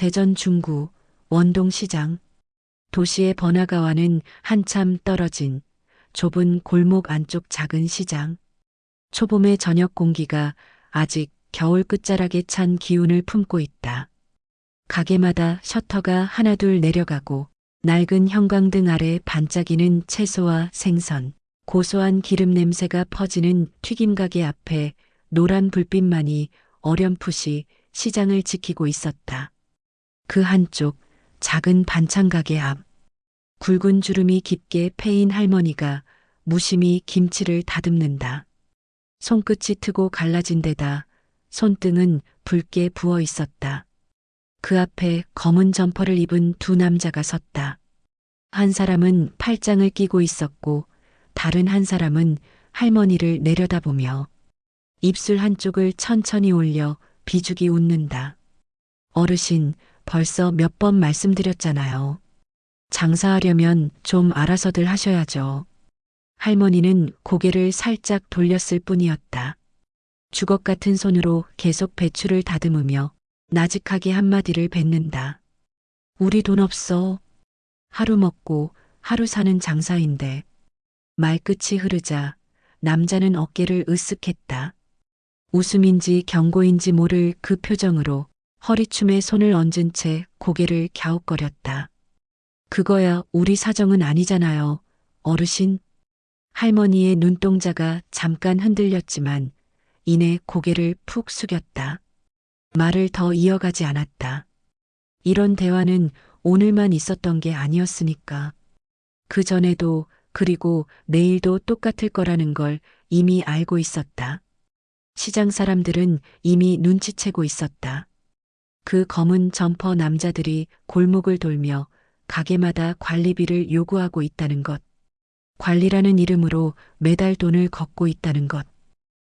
대전 중구 원동시장. 도시의 번화가와는 한참 떨어진 좁은 골목 안쪽 작은 시장. 초봄의 저녁 공기가 아직 겨울 끝자락에 찬 기운을 품고 있다. 가게마다 셔터가 하나둘 내려가고 낡은 형광등 아래 반짝이는 채소와 생선, 고소한 기름 냄새가 퍼지는 튀김 가게 앞에 노란 불빛만이 어렴풋이 시장을 지키고 있었다. 그 한쪽 작은 반찬 가게 앞, 굵은 주름이 깊게 패인 할머니가 무심히 김치를 다듬는다. 손끝이 트고 갈라진 데다 손등은 붉게 부어 있었다. 그 앞에 검은 점퍼를 입은 두 남자가 섰다. 한 사람은 팔짱을 끼고 있었고 다른 한 사람은 할머니를 내려다보며 입술 한쪽을 천천히 올려 비죽이 웃는다. 어르신, 벌써 몇 번 말씀드렸잖아요. 장사하려면 좀 알아서들 하셔야죠. 할머니는 고개를 살짝 돌렸을 뿐이었다. 주걱 같은 손으로 계속 배추를 다듬으며 나직하게 한마디를 뱉는다. 우리 돈 없어. 하루 먹고 하루 사는 장사인데. 말끝이 흐르자 남자는 어깨를 으쓱했다. 웃음인지 경고인지 모를 그 표정으로 허리춤에 손을 얹은 채 고개를 갸웃거렸다. 그거야 우리 사정은 아니잖아요, 어르신. 할머니의 눈동자가 잠깐 흔들렸지만 이내 고개를 푹 숙였다. 말을 더 이어가지 않았다. 이런 대화는 오늘만 있었던 게 아니었으니까. 그 전에도 그리고 내일도 똑같을 거라는 걸 이미 알고 있었다. 시장 사람들은 이미 눈치채고 있었다. 그 검은 점퍼 남자들이 골목을 돌며 가게마다 관리비를 요구하고 있다는 것. 관리라는 이름으로 매달 돈을 걷고 있다는 것.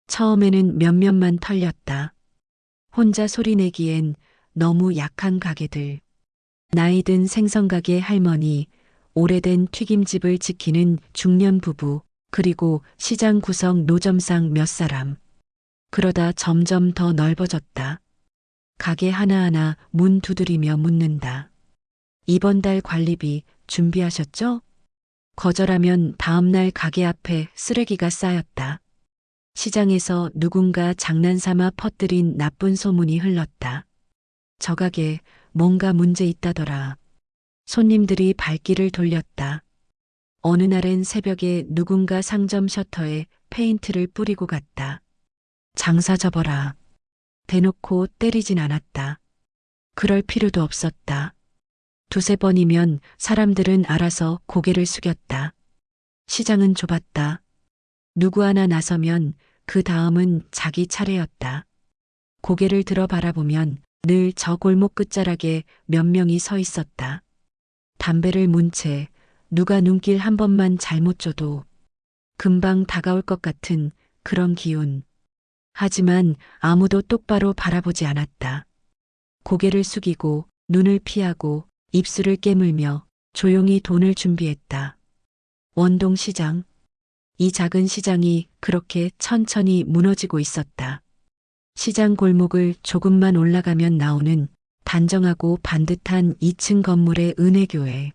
처음에는 몇몇만 털렸다. 혼자 소리내기엔 너무 약한 가게들. 나이든 생선가게 할머니, 오래된 튀김집을 지키는 중년 부부, 그리고 시장 구석 노점상 몇 사람. 그러다 점점 더 넓어졌다. 가게 하나하나 문 두드리며 묻는다. 이번 달 관리비 준비하셨죠? 거절하면 다음날 가게 앞에 쓰레기가 쌓였다. 시장에서 누군가 장난삼아 퍼뜨린 나쁜 소문이 흘렀다. 저 가게 뭔가 문제 있다더라. 손님들이 발길을 돌렸다. 어느 날엔 새벽에 누군가 상점 셔터에 페인트를 뿌리고 갔다. 장사 접어라. 대놓고 때리진 않았다. 그럴 필요도 없었다. 두세 번이면 사람들은 알아서 고개를 숙였다. 시장은 좁았다. 누구 하나 나서면 그 다음은 자기 차례였다. 고개를 들어 바라보면 늘 저 골목 끝자락에 몇 명이 서 있었다. 담배를 문 채 누가 눈길 한 번만 잘못 줘도 금방 다가올 것 같은 그런 기운. 하지만 아무도 똑바로 바라보지 않았다. 고개를 숙이고 눈을 피하고 입술을 깨물며 조용히 돈을 준비했다. 원동시장. 이 작은 시장이 그렇게 천천히 무너지고 있었다. 시장 골목을 조금만 올라가면 나오는 단정하고 반듯한 2층 건물의 은혜교회.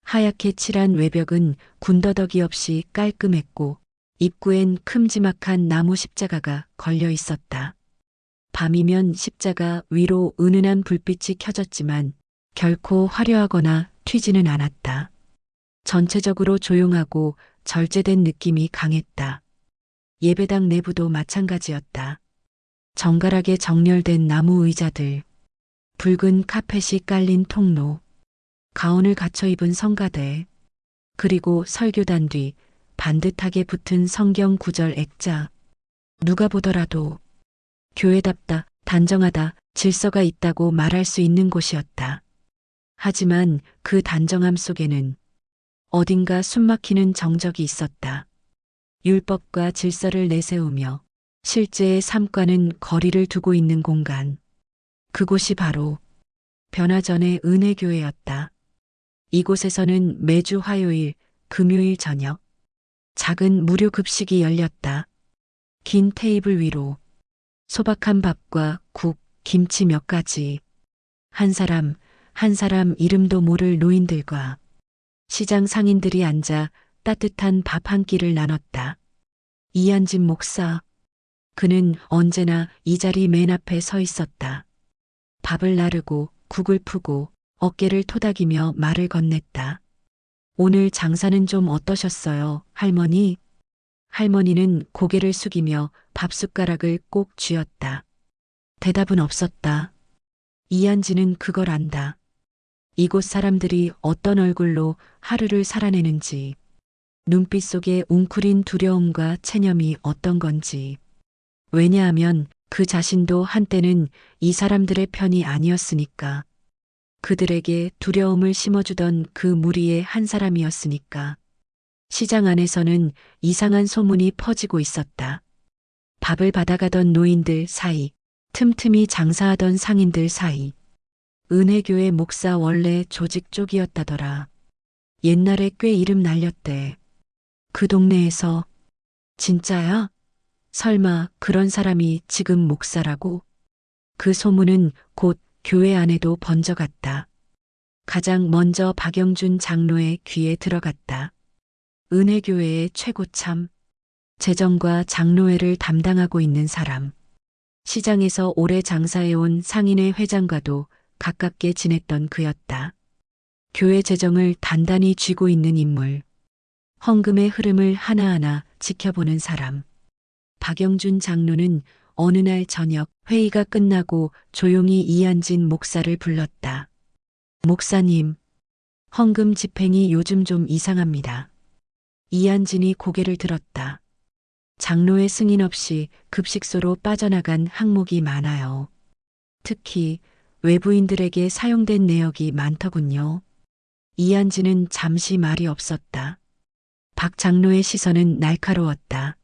하얗게 칠한 외벽은 군더더기 없이 깔끔했고 입구엔 큼지막한 나무 십자가가 걸려 있었다. 밤이면 십자가 위로 은은한 불빛이 켜졌지만 결코 화려하거나 튀지는 않았다. 전체적으로 조용하고 절제된 느낌이 강했다. 예배당 내부도 마찬가지였다. 정갈하게 정렬된 나무 의자들, 붉은 카펫이 깔린 통로, 가운을 갖춰 입은 성가대, 그리고 설교단 뒤 반듯하게 붙은 성경 구절 액자. 누가 보더라도 교회답다, 단정하다, 질서가 있다고 말할 수 있는 곳이었다. 하지만 그 단정함 속에는 어딘가 숨막히는 정적이 있었다. 율법과 질서를 내세우며 실제의 삶과는 거리를 두고 있는 공간. 그곳이 바로 변화전의 은혜교회였다. 이곳에서는 매주 화요일, 금요일 저녁 작은 무료 급식이 열렸다. 긴 테이블 위로 소박한 밥과 국, 김치 몇 가지. 한 사람 이름도 모를 노인들과 시장 상인들이 앉아 따뜻한 밥 한 끼를 나눴다. 이한진 목사. 그는 언제나 이 자리 맨 앞에 서 있었다. 밥을 나르고 국을 푸고 어깨를 토닥이며 말을 건넸다. 오늘 장사는 좀 어떠셨어요, 할머니? 할머니는 고개를 숙이며 밥숟가락을 꼭 쥐었다. 대답은 없었다. 이한진은 그걸 안다. 이곳 사람들이 어떤 얼굴로 하루를 살아내는지, 눈빛 속에 웅크린 두려움과 체념이 어떤 건지. 왜냐하면 그 자신도 한때는 이 사람들의 편이 아니었으니까. 그들에게 두려움을 심어주던 그 무리의 한 사람이었으니까. 시장 안에서는 이상한 소문이 퍼지고 있었다. 밥을 받아가던 노인들 사이, 틈틈이 장사하던 상인들 사이. 은혜교회 목사 원래 조직 쪽이었다더라. 옛날에 꽤 이름 날렸대. 그 동네에서. 진짜야? 설마 그런 사람이 지금 목사라고? 그 소문은 곧 교회 안에도 번져갔다. 가장 먼저 박영준 장로의 귀에 들어갔다. 은혜교회의 최고참, 재정과 장로회를 담당하고 있는 사람. 시장에서 오래 장사해온 상인회 회장과도 가깝게 지냈던 그였다. 교회 재정을 단단히 쥐고 있는 인물. 헌금의 흐름을 하나하나 지켜보는 사람. 박영준 장로는 어느 날 저녁 회의가 끝나고 조용히 이한진 목사를 불렀다. 목사님, 헌금 집행이 요즘 좀 이상합니다. 이한진이 고개를 들었다. 장로의 승인 없이 급식소로 빠져나간 항목이 많아요. 특히 외부인들에게 사용된 내역이 많더군요. 이한진은 잠시 말이 없었다. 박 장로의 시선은 날카로웠다.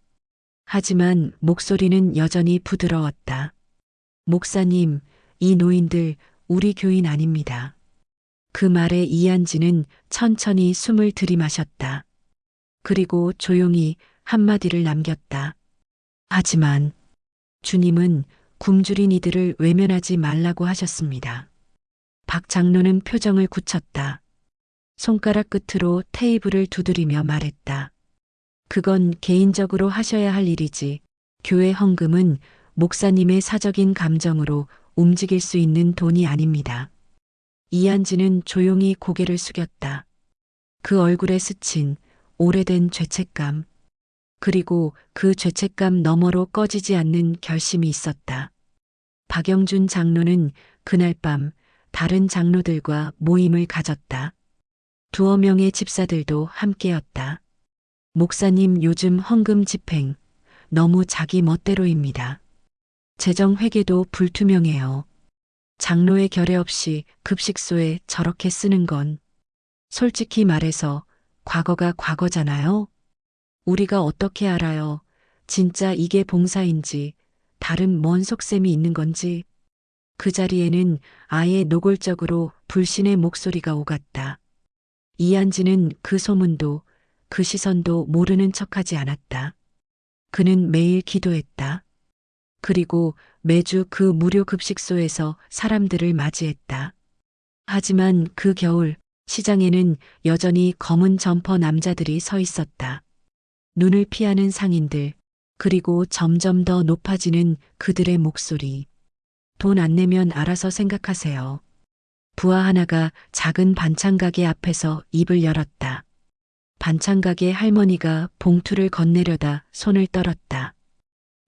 하지만 목소리는 여전히 부드러웠다. 목사님, 이 노인들 우리 교인 아닙니다. 그 말에 이한진은 천천히 숨을 들이마셨다. 그리고 조용히 한마디를 남겼다. 하지만 주님은 굶주린 이들을 외면하지 말라고 하셨습니다. 박 장로는 표정을 굳혔다. 손가락 끝으로 테이블을 두드리며 말했다. 그건 개인적으로 하셔야 할 일이지. 교회 헌금은 목사님의 사적인 감정으로 움직일 수 있는 돈이 아닙니다. 이한진은 조용히 고개를 숙였다. 그 얼굴에 스친 오래된 죄책감, 그리고 그 죄책감 너머로 꺼지지 않는 결심이 있었다. 박영준 장로는 그날 밤 다른 장로들과 모임을 가졌다. 두어 명의 집사들도 함께였다. 목사님 요즘 헌금 집행 너무 자기 멋대로입니다. 재정 회계도 불투명해요. 장로의 결의 없이 급식소에 저렇게 쓰는 건 솔직히 말해서 과거가 과거잖아요. 우리가 어떻게 알아요? 진짜 이게 봉사인지 다른 뭔 속셈이 있는 건지. 그 자리에는 아예 노골적으로 불신의 목소리가 오갔다. 이한진은 그 소문도 그 시선도 모르는 척하지 않았다. 그는 매일 기도했다. 그리고 매주 그 무료 급식소에서 사람들을 맞이했다. 하지만 그 겨울 시장에는 여전히 검은 점퍼 남자들이 서 있었다. 눈을 피하는 상인들, 그리고 점점 더 높아지는 그들의 목소리. 돈 안 내면 알아서 생각하세요. 부하 하나가 작은 반찬 가게 앞에서 입을 열었다. 반찬 가게 할머니가 봉투를 건네려다 손을 떨었다.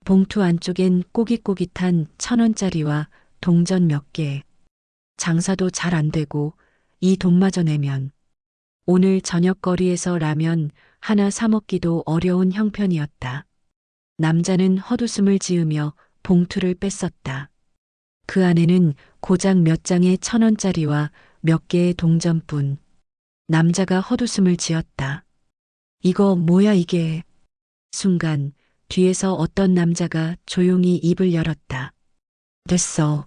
봉투 안쪽엔 꼬깃꼬깃한 1,000원짜리와 동전 몇 개. 장사도 잘 안 되고 이 돈마저 내면 오늘 저녁 거리에서 라면 하나 사 먹기도 어려운 형편이었다. 남자는 헛웃음을 지으며 봉투를 뺐었다. 그 안에는 고작 몇 장의 1,000원짜리와 몇 개의 동전뿐. 남자가 헛웃음을 지었다. 이거 뭐야 이게. 순간 뒤에서 어떤 남자가 조용히 입을 열었다. 됐어.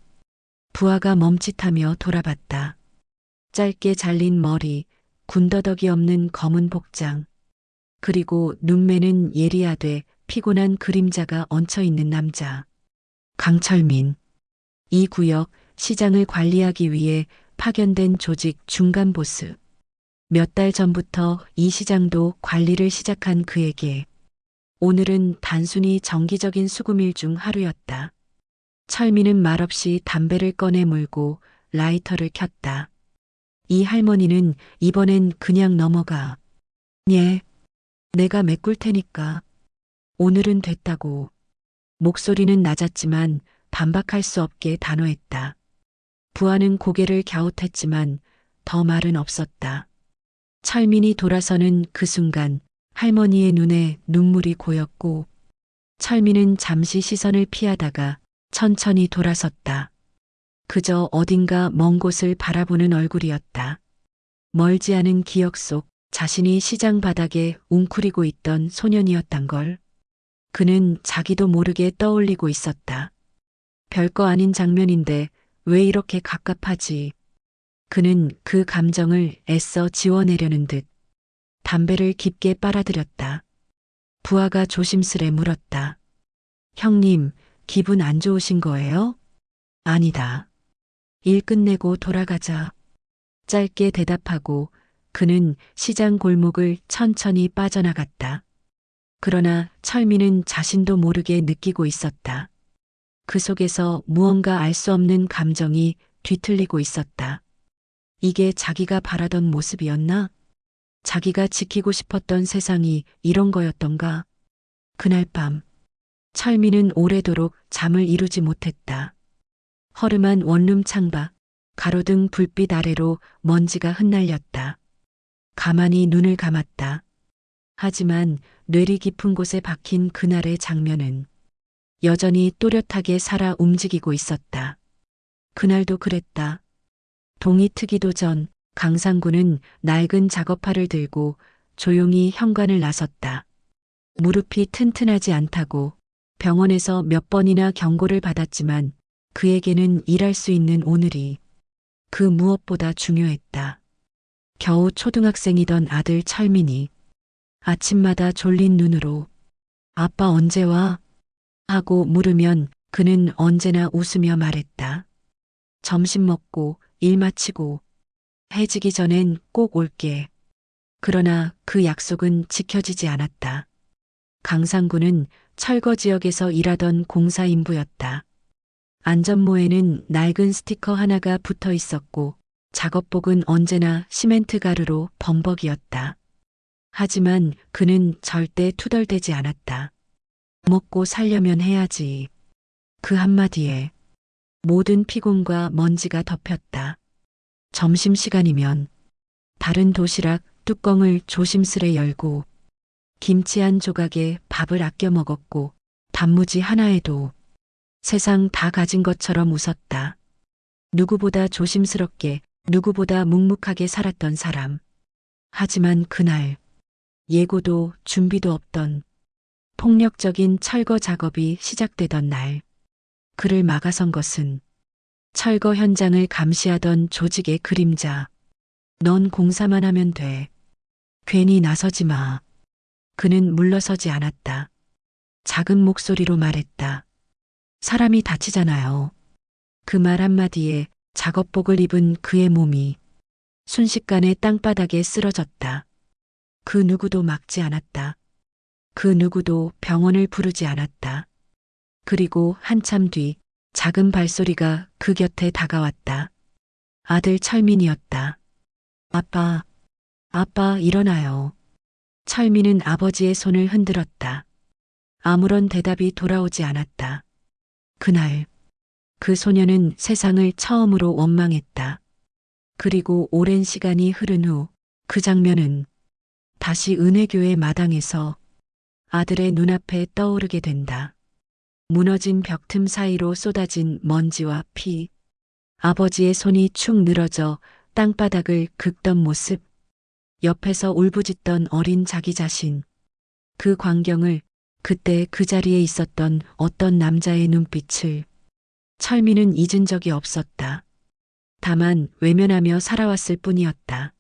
부하가 멈칫하며 돌아봤다. 짧게 잘린 머리, 군더더기 없는 검은 복장, 그리고 눈매는 예리하되 피곤한 그림자가 얹혀 있는 남자. 강철민. 이 구역 시장을 관리하기 위해 파견된 조직 중간 보스. 몇 달 전부터 이 시장도 관리를 시작한 그에게 오늘은 단순히 정기적인 수금일 중 하루였다. 철민은 말없이 담배를 꺼내 물고 라이터를 켰다. 이 할머니는 이번엔 그냥 넘어가. 예, 내가 메꿀 테니까. 오늘은 됐다고. 목소리는 낮았지만 반박할 수 없게 단호했다. 부하는 고개를 갸웃했지만 더 말은 없었다. 철민이 돌아서는 그 순간 할머니의 눈에 눈물이 고였고 철민은 잠시 시선을 피하다가 천천히 돌아섰다. 그저 어딘가 먼 곳을 바라보는 얼굴이었다. 멀지 않은 기억 속 자신이 시장 바닥에 웅크리고 있던 소년이었단 걸. 그는 자기도 모르게 떠올리고 있었다. 별거 아닌 장면인데 왜 이렇게 갑갑하지? 그는 그 감정을 애써 지워내려는 듯 담배를 깊게 빨아들였다. 부하가 조심스레 물었다. 형님, 기분 안 좋으신 거예요? 아니다. 일 끝내고 돌아가자. 짧게 대답하고 그는 시장 골목을 천천히 빠져나갔다. 그러나 철민은 자신도 모르게 느끼고 있었다. 그 속에서 무언가 알 수 없는 감정이 뒤틀리고 있었다. 이게 자기가 바라던 모습이었나? 자기가 지키고 싶었던 세상이 이런 거였던가? 그날 밤, 철민은 오래도록 잠을 이루지 못했다. 허름한 원룸 창밖, 가로등 불빛 아래로 먼지가 흩날렸다. 가만히 눈을 감았다. 하지만 뇌리 깊은 곳에 박힌 그날의 장면은 여전히 또렷하게 살아 움직이고 있었다. 그날도 그랬다. 동이 트기도 전 강상구는 낡은 작업화를 들고 조용히 현관을 나섰다. 무릎이 튼튼하지 않다고 병원에서 몇 번이나 경고를 받았지만 그에게는 일할 수 있는 오늘이 그 무엇보다 중요했다. 겨우 초등학생이던 아들 철민이 아침마다 졸린 눈으로 아빠 언제 와? 하고 물으면 그는 언제나 웃으며 말했다. 점심 먹고 일 마치고 해지기 전엔 꼭 올게. 그러나 그 약속은 지켜지지 않았다. 강상구는 철거 지역에서 일하던 공사 인부였다. 안전모에는 낡은 스티커 하나가 붙어 있었고 작업복은 언제나 시멘트 가루로 범벅이었다. 하지만 그는 절대 투덜대지 않았다. 먹고 살려면 해야지. 그 한마디에 모든 피곤과 먼지가 덮였다. 점심시간이면 다른 도시락 뚜껑을 조심스레 열고 김치 한 조각에 밥을 아껴 먹었고 단무지 하나에도 세상 다 가진 것처럼 웃었다. 누구보다 조심스럽게, 누구보다 묵묵하게 살았던 사람. 하지만 그날 예고도 준비도 없던 폭력적인 철거 작업이 시작되던 날 그를 막아선 것은 철거 현장을 감시하던 조직의 그림자. 넌 공사만 하면 돼. 괜히 나서지 마. 그는 물러서지 않았다. 작은 목소리로 말했다. 사람이 다치잖아요. 그 말 한마디에 작업복을 입은 그의 몸이 순식간에 땅바닥에 쓰러졌다. 그 누구도 막지 않았다. 그 누구도 병원을 부르지 않았다. 그리고 한참 뒤 작은 발소리가 그 곁에 다가왔다. 아들 철민이었다. 아빠, 아빠 일어나요. 철민은 아버지의 손을 흔들었다. 아무런 대답이 돌아오지 않았다. 그날 그 소녀는 세상을 처음으로 원망했다. 그리고 오랜 시간이 흐른 후 그 장면은 다시 은혜교회 마당에서 아들의 눈앞에 떠오르게 된다. 무너진 벽틈 사이로 쏟아진 먼지와 피, 아버지의 손이 축 늘어져 땅바닥을 긁던 모습, 옆에서 울부짖던 어린 자기 자신, 그 광경을 그때 그 자리에 있었던 어떤 남자의 눈빛을 철민은 잊은 적이 없었다. 다만 외면하며 살아왔을 뿐이었다.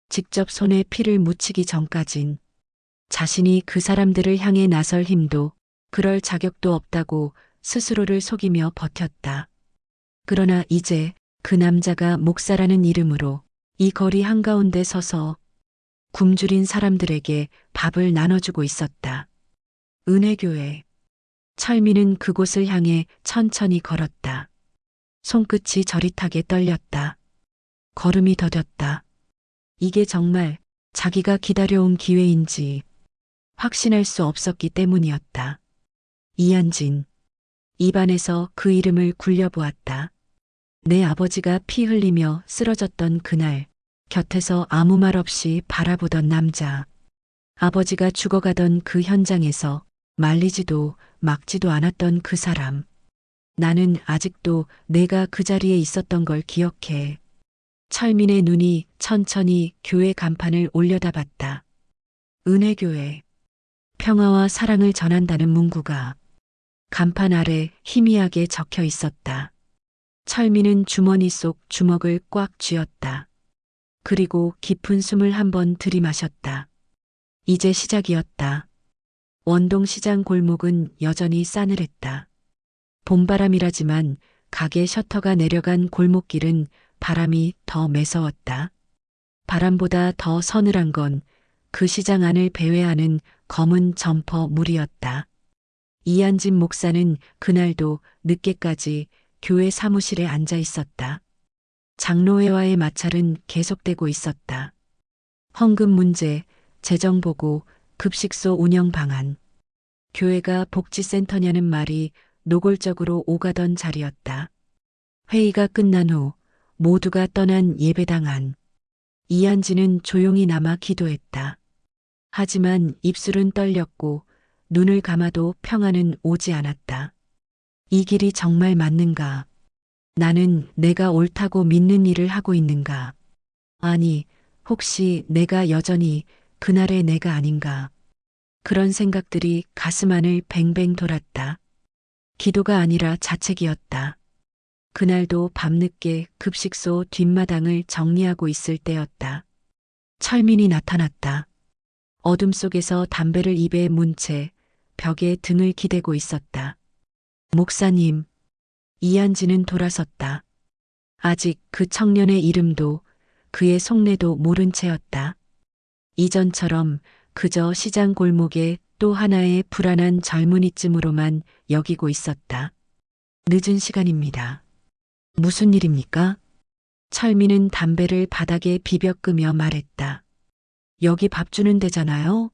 직접 손에 피를 묻히기 전까진 자신이 그 사람들을 향해 나설 힘도 그럴 자격도 없다고 스스로를 속이며 버텼다. 그러나 이제 그 남자가 목사라는 이름으로 이 거리 한가운데 서서 굶주린 사람들에게 밥을 나눠주고 있었다. 은혜교회. 철민은 그곳을 향해 천천히 걸었다. 손끝이 저릿하게 떨렸다. 걸음이 더뎠다. 이게 정말 자기가 기다려온 기회인지 확신할 수 없었기 때문이었다. 이한진. 입안에서 그 이름을 굴려보았다. 내 아버지가 피 흘리며 쓰러졌던 그날, 곁에서 아무 말 없이 바라보던 남자. 아버지가 죽어가던 그 현장에서 말리지도 막지도 않았던 그 사람. 나는 아직도 내가 그 자리에 있었던 걸 기억해. 철민의 눈이 천천히 교회 간판을 올려다봤다. 은혜교회. 평화와 사랑을 전한다는 문구가 간판 아래 희미하게 적혀 있었다. 철민은 주머니 속 주먹을 꽉 쥐었다. 그리고 깊은 숨을 한번 들이마셨다. 이제 시작이었다. 원동시장 골목은 여전히 싸늘했다. 봄바람이라지만 가게 셔터가 내려간 골목길은 바람이 더 매서웠다. 바람보다 더 서늘한 건 그 시장 안을 배회하는 검은 점퍼 물이었다. 이한진 목사는 그날도 늦게까지 교회 사무실에 앉아 있었다. 장로회와의 마찰은 계속되고 있었다. 헌금 문제, 재정보고, 급식소 운영 방안. 교회가 복지센터냐는 말이 노골적으로 오가던 자리였다. 회의가 끝난 후 모두가 떠난 예배당 안. 이한진은 조용히 남아 기도했다. 하지만 입술은 떨렸고 눈을 감아도 평안은 오지 않았다. 이 길이 정말 맞는가? 나는 내가 옳다고 믿는 일을 하고 있는가? 아니, 혹시 내가 여전히 그날의 내가 아닌가? 그런 생각들이 가슴 안을 뱅뱅 돌았다. 기도가 아니라 자책이었다. 그날도 밤늦게 급식소 뒷마당을 정리하고 있을 때였다. 철민이 나타났다. 어둠 속에서 담배를 입에 문 채 벽에 등을 기대고 있었다. 목사님. 이한진은 돌아섰다. 아직 그 청년의 이름도 그의 속내도 모른 채였다. 이전처럼 그저 시장 골목의 또 하나의 불안한 젊은이쯤으로만 여기고 있었다. 늦은 시간입니다. 무슨 일입니까? 철민은 담배를 바닥에 비벼 끄며 말했다. 여기 밥 주는 데잖아요?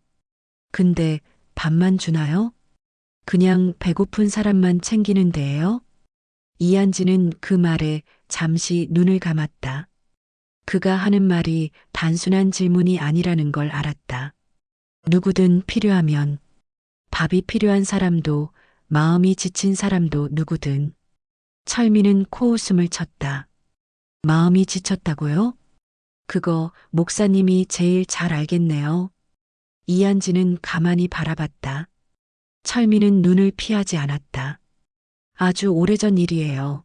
근데 밥만 주나요? 그냥 배고픈 사람만 챙기는 데예요? 이한진은 그 말에 잠시 눈을 감았다. 그가 하는 말이 단순한 질문이 아니라는 걸 알았다. 누구든 필요하면, 밥이 필요한 사람도, 마음이 지친 사람도 누구든. 철민은 코웃음을 쳤다. 마음이 지쳤다고요? 그거 목사님이 제일 잘 알겠네요. 이한진은 가만히 바라봤다. 철민은 눈을 피하지 않았다. 아주 오래전 일이에요.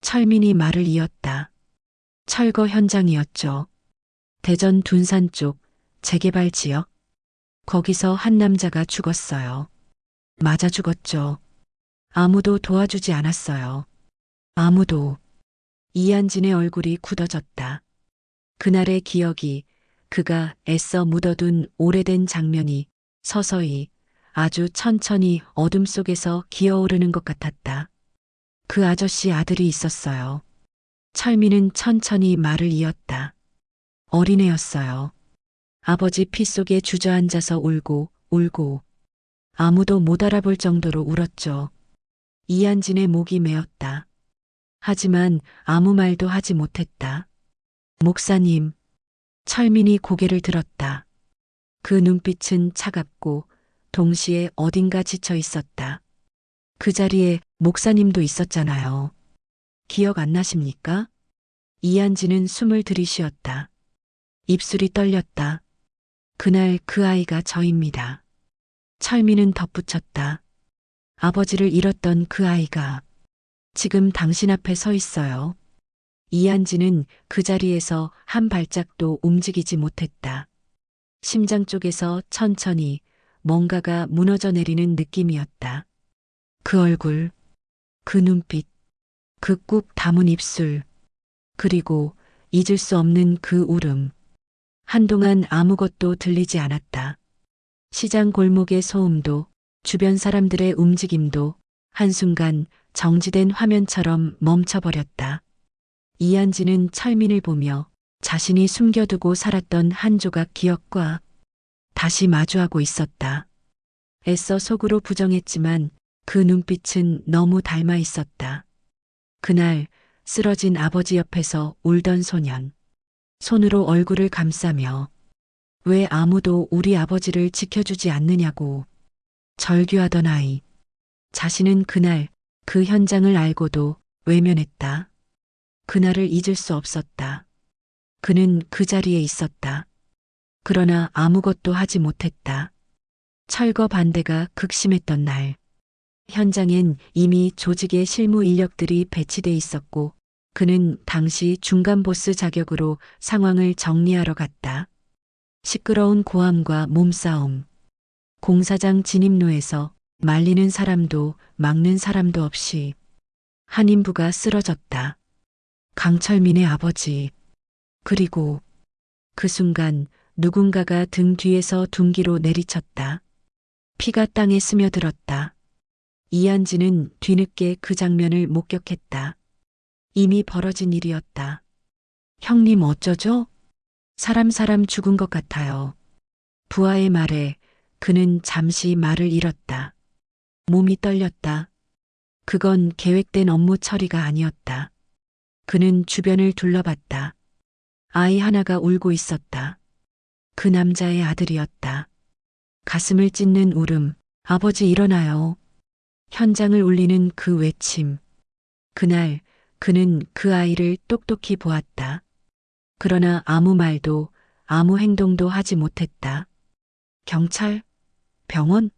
철민이 말을 이었다. 철거 현장이었죠. 대전 둔산 쪽 재개발 지역. 거기서 한 남자가 죽었어요. 맞아 죽었죠. 아무도 도와주지 않았어요. 아무도. 이한진의 얼굴이 굳어졌다. 그날의 기억이 그가 애써 묻어둔 오래된 장면이 서서히 아주 천천히 어둠 속에서 기어오르는 것 같았다. 그 아저씨 아들이 있었어요. 철민은 천천히 말을 이었다. 어린애였어요. 아버지 피 속에 주저앉아서 울고 울고 아무도 못 알아볼 정도로 울었죠. 이한진의 목이 메었다. 하지만 아무 말도 하지 못했다. 목사님. 철민이 고개를 들었다. 그 눈빛은 차갑고 동시에 어딘가 지쳐 있었다. 그 자리에 목사님도 있었잖아요. 기억 안 나십니까? 이한진은 숨을 들이쉬었다. 입술이 떨렸다. 그날 그 아이가 저입니다. 철민은 덧붙였다. 아버지를 잃었던 그 아이가 지금 당신 앞에 서 있어요. 이한진은 그 자리에서 한 발짝도 움직이지 못했다. 심장 쪽에서 천천히 뭔가가 무너져 내리는 느낌이었다. 그 얼굴, 그 눈빛, 그 꾹 담은 입술, 그리고 잊을 수 없는 그 울음. 한동안 아무것도 들리지 않았다. 시장 골목의 소음도, 주변 사람들의 움직임도 한순간 정지된 화면처럼 멈춰버렸다. 이한지는 철민을 보며 자신이 숨겨두고 살았던 한 조각 기억과 다시 마주하고 있었다. 애써 속으로 부정했지만 그 눈빛은 너무 닮아 있었다. 그날 쓰러진 아버지 옆에서 울던 소년. 손으로 얼굴을 감싸며 왜 아무도 우리 아버지를 지켜주지 않느냐고 절규하던 아이. 자신은 그날 그 현장을 알고도 외면했다. 그날을 잊을 수 없었다. 그는 그 자리에 있었다. 그러나 아무것도 하지 못했다. 철거 반대가 극심했던 날. 현장엔 이미 조직의 실무 인력들이 배치돼 있었고 그는 당시 중간 보스 자격으로 상황을 정리하러 갔다. 시끄러운 고함과 몸싸움. 공사장 진입로에서 말리는 사람도 막는 사람도 없이 한 인부가 쓰러졌다. 강철민의 아버지. 그리고 그 순간 누군가가 등 뒤에서 둔기로 내리쳤다. 피가 땅에 스며들었다. 이한지는 뒤늦게 그 장면을 목격했다. 이미 벌어진 일이었다. 형님 어쩌죠? 사람 죽은 것 같아요. 부하의 말에 그는 잠시 말을 잃었다. 몸이 떨렸다. 그건 계획된 업무 처리가 아니었다. 그는 주변을 둘러봤다. 아이 하나가 울고 있었다. 그 남자의 아들이었다. 가슴을 찢는 울음. 아버지 일어나요. 현장을 울리는 그 외침. 그날 그는 그 아이를 똑똑히 보았다. 그러나 아무 말도 아무 행동도 하지 못했다. 경찰? 병원?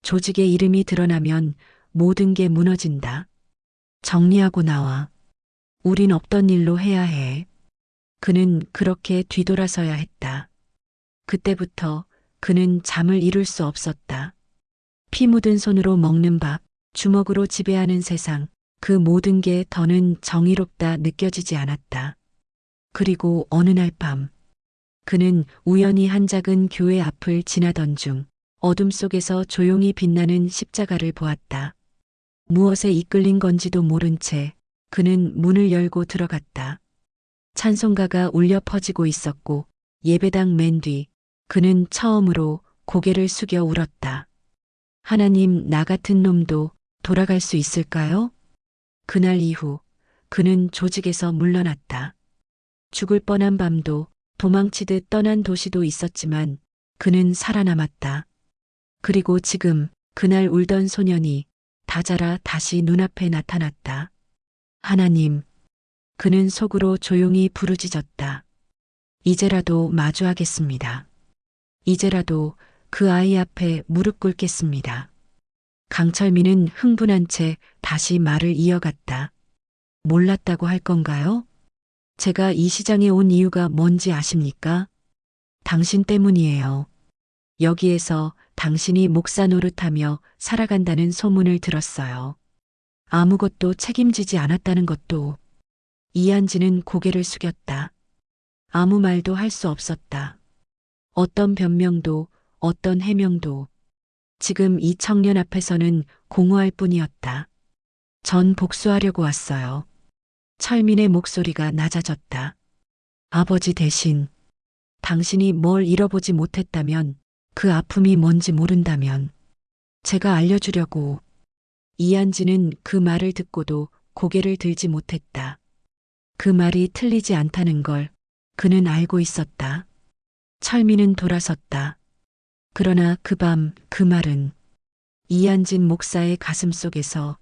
조직의 이름이 드러나면 모든 게 무너진다. 정리하고 나와. 우린 없던 일로 해야 해. 그는 그렇게 뒤돌아서야 했다. 그때부터 그는 잠을 이룰 수 없었다. 피 묻은 손으로 먹는 밥, 주먹으로 지배하는 세상, 그 모든 게 더는 정의롭다 느껴지지 않았다. 그리고 어느 날 밤, 그는 우연히 한 작은 교회 앞을 지나던 중 어둠 속에서 조용히 빛나는 십자가를 보았다. 무엇에 이끌린 건지도 모른 채 그는 문을 열고 들어갔다. 찬송가가 울려 퍼지고 있었고 예배당 맨 뒤 그는 처음으로 고개를 숙여 울었다. 하나님, 나 같은 놈도 돌아갈 수 있을까요? 그날 이후 그는 조직에서 물러났다. 죽을 뻔한 밤도 도망치듯 떠난 도시도 있었지만 그는 살아남았다. 그리고 지금 그날 울던 소년이 다 자라 다시 눈앞에 나타났다. 하나님, 그는 속으로 조용히 부르짖었다. 이제라도 마주하겠습니다. 이제라도 그 아이 앞에 무릎 꿇겠습니다. 강철민은 흥분한 채 다시 말을 이어갔다. 몰랐다고 할 건가요? 제가 이 시장에 온 이유가 뭔지 아십니까? 당신 때문이에요. 여기에서 당신이 목사 노릇하며 살아간다는 소문을 들었어요. 아무것도 책임지지 않았다는 것도. 이한지는 고개를 숙였다. 아무 말도 할 수 없었다. 어떤 변명도 어떤 해명도 지금 이 청년 앞에서는 공허할 뿐이었다. 전 복수하려고 왔어요. 철민의 목소리가 낮아졌다. 아버지 대신 당신이 뭘 잃어보지 못했다면, 그 아픔이 뭔지 모른다면 제가 알려주려고. 이한지는 그 말을 듣고도 고개를 들지 못했다. 그 말이 틀리지 않다는 걸 그는 알고 있었다. 철민은 돌아섰다. 그러나 그 밤 그 말은 이한진 목사의 가슴 속에서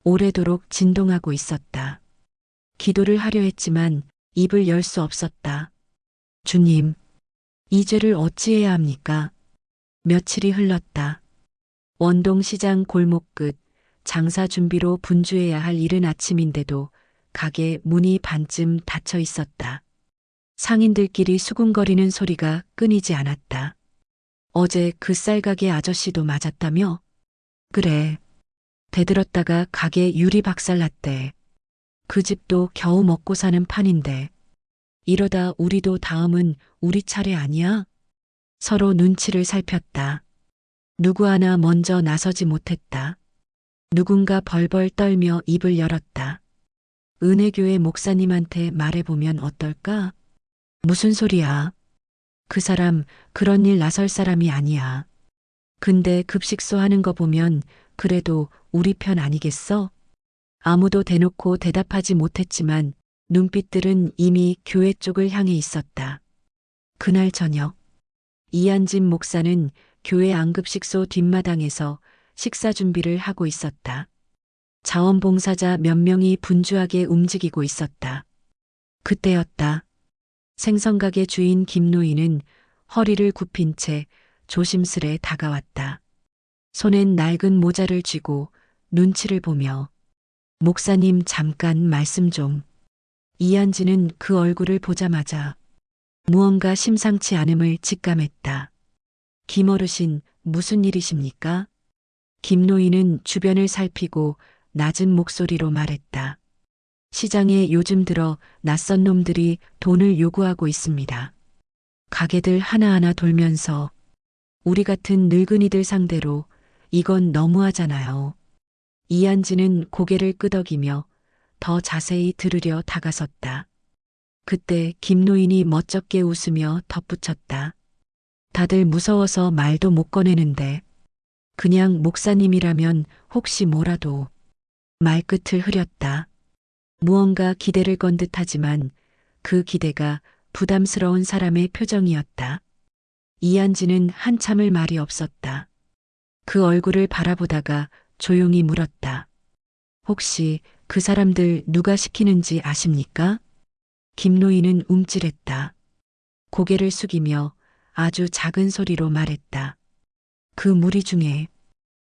오래도록 진동하고 있었다. 기도를 하려 했지만 입을 열 수 없었다. 주님, 이 죄를 어찌해야 합니까? 며칠이 흘렀다. 원동시장 골목 끝 장사 준비로 분주해야 할 이른 아침인데도 가게 문이 반쯤 닫혀 있었다. 상인들끼리 수군거리는 소리가 끊이지 않았다. 어제 그 쌀가게 아저씨도 맞았다며? 그래. 대들었다가 가게 유리 박살났대. 그 집도 겨우 먹고 사는 판인데 이러다 우리도 다음은 우리 차례 아니야? 서로 눈치를 살폈다. 누구 하나 먼저 나서지 못했다. 누군가 벌벌 떨며 입을 열었다. 은혜교회 목사님한테 말해보면 어떨까? 무슨 소리야? 그 사람 그런 일 나설 사람이 아니야. 근데 급식소 하는 거 보면 그래도 우리 편 아니겠어? 아무도 대놓고 대답하지 못했지만 눈빛들은 이미 교회 쪽을 향해 있었다. 그날 저녁 이한진 목사는 교회 안급식소 뒷마당에서 식사 준비를 하고 있었다. 자원봉사자 몇 명이 분주하게 움직이고 있었다. 그때였다. 생선가게 주인 김노인은 허리를 굽힌 채 조심스레 다가왔다. 손엔 낡은 모자를 쥐고 눈치를 보며 목사님 잠깐 말씀 좀. 이한진은 그 얼굴을 보자마자 무언가 심상치 않음을 직감했다. 김어르신 무슨 일이십니까? 김노인은 주변을 살피고 낮은 목소리로 말했다. 시장에 요즘 들어 낯선 놈들이 돈을 요구하고 있습니다. 가게들 하나하나 돌면서 우리 같은 늙은이들 상대로 이건 너무하잖아요. 이한진은 고개를 끄덕이며 더 자세히 들으려 다가섰다. 그때 김노인이 멋쩍게 웃으며 덧붙였다. 다들 무서워서 말도 못 꺼내는데 그냥 목사님이라면 혹시 뭐라도. 말끝을 흐렸다. 무언가 기대를 건 듯하지만 그 기대가 부담스러운 사람의 표정이었다. 이한진은 한참을 말이 없었다. 그 얼굴을 바라보다가 조용히 물었다. 혹시 그 사람들 누가 시키는지 아십니까? 김노인은 움찔했다. 고개를 숙이며 아주 작은 소리로 말했다. 그 무리 중에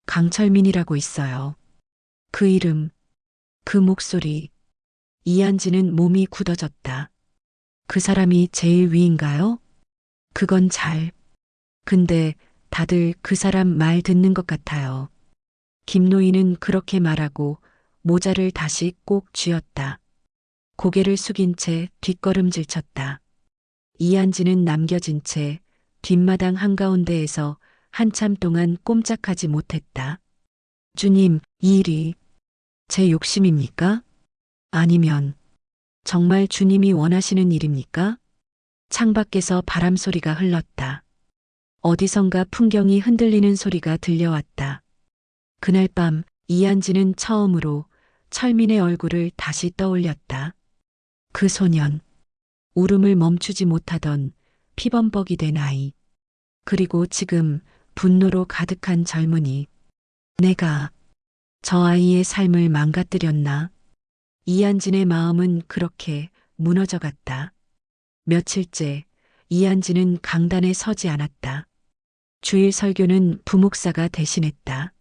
강철민이라고 있어요. 그 이름, 그 목소리. 이한진은 몸이 굳어졌다. 그 사람이 제일 위인가요? 그건 잘. 근데 다들 그 사람 말 듣는 것 같아요. 김노인은 그렇게 말하고 모자를 다시 꼭 쥐었다. 고개를 숙인 채 뒷걸음질 쳤다. 이한진은 남겨진 채 뒷마당 한가운데에서 한참 동안 꼼짝하지 못했다. 주님, 이 일이 제 욕심입니까? 아니면 정말 주님이 원하시는 일입니까? 창밖에서 바람 소리가 흘렀다. 어디선가 풍경이 흔들리는 소리가 들려왔다. 그날 밤 이한진은 처음으로 철민의 얼굴을 다시 떠올렸다. 그 소년, 울음을 멈추지 못하던 피범벅이 된 아이, 그리고 지금 분노로 가득한 젊은이. 내가 저 아이의 삶을 망가뜨렸나? 이한진의 마음은 그렇게 무너져갔다. 며칠째 이한진은 강단에 서지 않았다. 주일 설교는 부목사가 대신했다.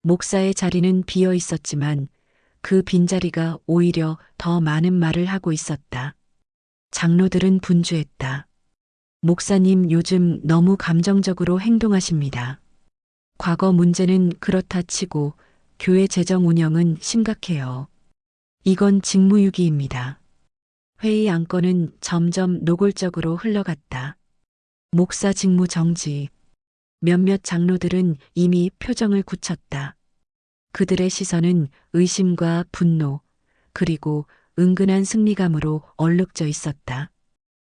목사의 자리는 비어 있었지만 그 빈자리가 오히려 더 많은 말을 하고 있었다. 장로들은 분주했다. 목사님 요즘 너무 감정적으로 행동하십니다. 과거 문제는 그렇다 치고 교회 재정 운영은 심각해요. 이건 직무유기입니다. 회의 안건은 점점 노골적으로 흘러갔다. 목사 직무 정지. 몇몇 장로들은 이미 표정을 굳혔다. 그들의 시선은 의심과 분노, 그리고 은근한 승리감으로 얼룩져 있었다.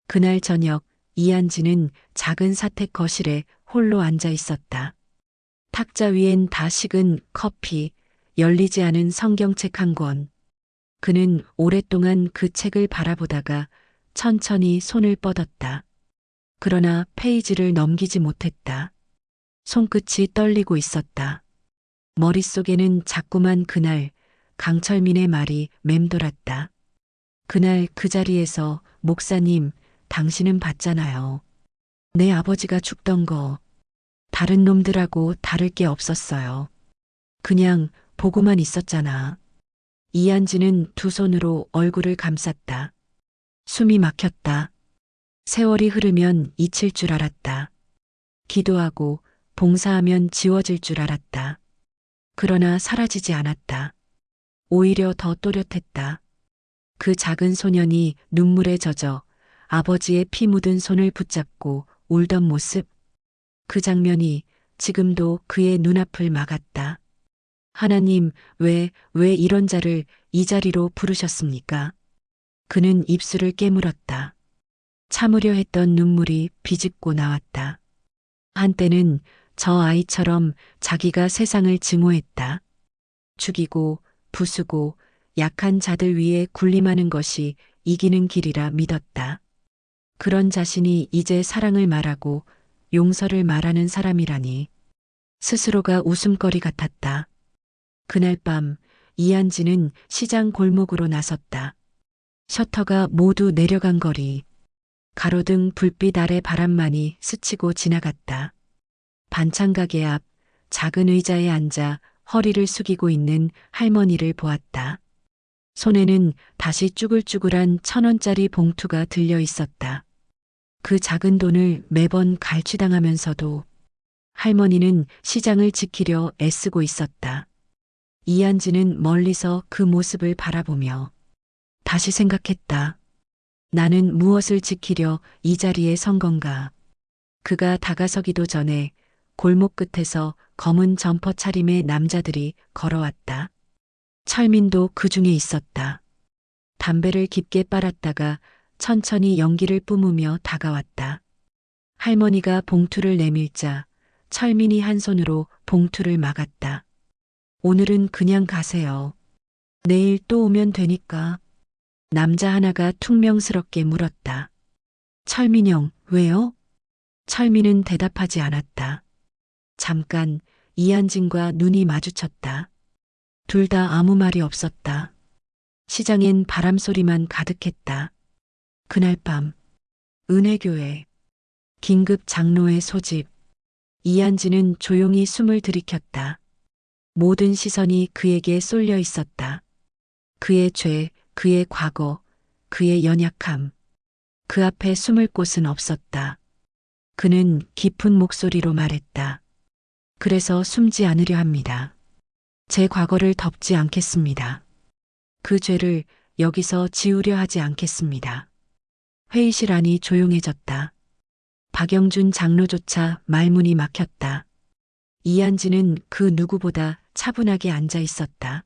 그날 저녁 이한진은 작은 사택 거실에 홀로 앉아 있었다. 탁자 위엔 다 식은 커피, 열리지 않은 성경책 한 권. 그는 오랫동안 그 책을 바라보다가 천천히 손을 뻗었다. 그러나 페이지를 넘기지 못했다. 손끝이 떨리고 있었다. 머릿속에는 자꾸만 그날 강철민의 말이 맴돌았다. 그날 그 자리에서 목사님, 당신은 봤잖아요. 내 아버지가 죽던 거 다른 놈들하고 다를 게 없었어요. 그냥 보고만 있었잖아. 이한진은 두 손으로 얼굴을 감쌌다. 숨이 막혔다. 세월이 흐르면 잊힐 줄 알았다. 기도하고 봉사하면 지워질 줄 알았다. 그러나 사라지지 않았다. 오히려 더 또렷했다. 그 작은 소년이 눈물에 젖어 아버지의 피 묻은 손을 붙잡고 울던 모습. 그 장면이 지금도 그의 눈앞을 막았다. 하나님, 왜 이런 자를 이 자리로 부르셨습니까? 그는 입술을 깨물었다. 참으려 했던 눈물이 비집고 나왔다. 한때는 저 아이처럼 자기가 세상을 증오했다. 죽이고 부수고 약한 자들 위에 군림하는 것이 이기는 길이라 믿었다. 그런 자신이 이제 사랑을 말하고 용서를 말하는 사람이라니 스스로가 웃음거리 같았다. 그날 밤 이한지는 시장 골목으로 나섰다. 셔터가 모두 내려간 거리. 가로등 불빛 아래 바람만이 스치고 지나갔다. 반찬 가게 앞 작은 의자에 앉아 허리를 숙이고 있는 할머니를 보았다. 손에는 다시 쭈글쭈글한 1,000원짜리 봉투가 들려 있었다. 그 작은 돈을 매번 갈취당하면서도 할머니는 시장을 지키려 애쓰고 있었다. 이한지는 멀리서 그 모습을 바라보며 다시 생각했다. 나는 무엇을 지키려 이 자리에 선 건가? 그가 다가서기도 전에 골목 끝에서 검은 점퍼 차림의 남자들이 걸어왔다. 철민도 그 중에 있었다. 담배를 깊게 빨았다가 천천히 연기를 뿜으며 다가왔다. 할머니가 봉투를 내밀자 철민이 한 손으로 봉투를 막았다. 오늘은 그냥 가세요. 내일 또 오면 되니까. 남자 하나가 퉁명스럽게 물었다. 철민형, 왜요? 철민은 대답하지 않았다. 잠깐 이한진과 눈이 마주쳤다. 둘 다 아무 말이 없었다. 시장엔 바람 소리만 가득했다. 그날 밤 은혜교회 긴급 장로의 소집. 이한진은 조용히 숨을 들이켰다. 모든 시선이 그에게 쏠려 있었다. 그의 죄, 그의 과거, 그의 연약함. 그 앞에 숨을 곳은 없었다. 그는 깊은 목소리로 말했다. 그래서 숨지 않으려 합니다. 제 과거를 덮지 않겠습니다. 그 죄를 여기서 지우려 하지 않겠습니다. 회의실 안이 조용해졌다. 박영준 장로조차 말문이 막혔다. 이한지는 그 누구보다 차분하게 앉아 있었다.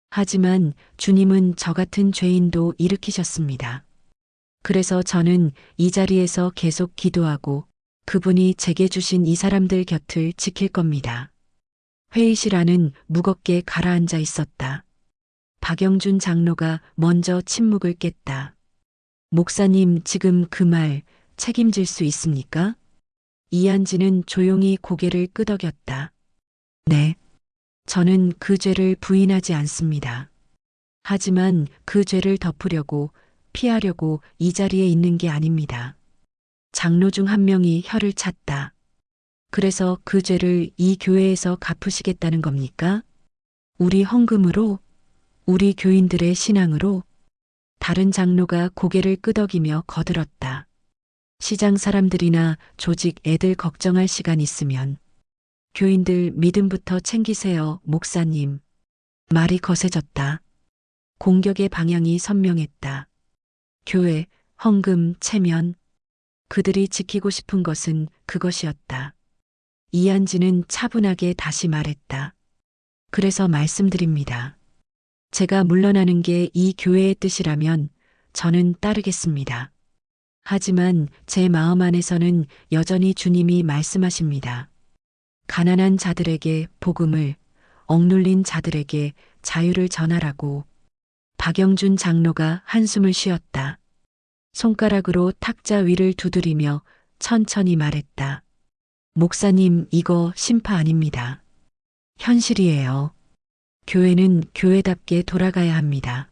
하지만 주님은 저 같은 죄인도 일으키셨습니다. 그래서 저는 이 자리에서 계속 기도하고 그분이 제게 주신 이 사람들 곁을 지킬 겁니다. 회의실 안은 무겁게 가라앉아 있었다. 박영준 장로가 먼저 침묵을 깼다. 목사님, 지금 그 말 책임질 수 있습니까? 이한지는 조용히 고개를 끄덕였다. 네. 저는 그 죄를 부인하지 않습니다. 하지만 그 죄를 덮으려고 피하려고 이 자리에 있는 게 아닙니다. 장로 중 한 명이 혀를 찼다. 그래서 그 죄를 이 교회에서 갚으시겠다는 겁니까? 우리 헌금으로? 우리 교인들의 신앙으로? 다른 장로가 고개를 끄덕이며 거들었다. 시장 사람들이나 조직 애들 걱정할 시간 있으면 교인들 믿음부터 챙기세요, 목사님. 말이 거세졌다. 공격의 방향이 선명했다. 교회, 헌금, 체면. 그들이 지키고 싶은 것은 그것이었다. 이한지는 차분하게 다시 말했다. 그래서 말씀드립니다. 제가 물러나는 게 이 교회의 뜻이라면 저는 따르겠습니다. 하지만 제 마음 안에서는 여전히 주님이 말씀하십니다. 가난한 자들에게 복음을, 억눌린 자들에게 자유를 전하라고. 박영준 장로가 한숨을 쉬었다. 손가락으로 탁자 위를 두드리며 천천히 말했다. 목사님, 이거 심파 아닙니다. 현실이에요. 교회는 교회답게 돌아가야 합니다.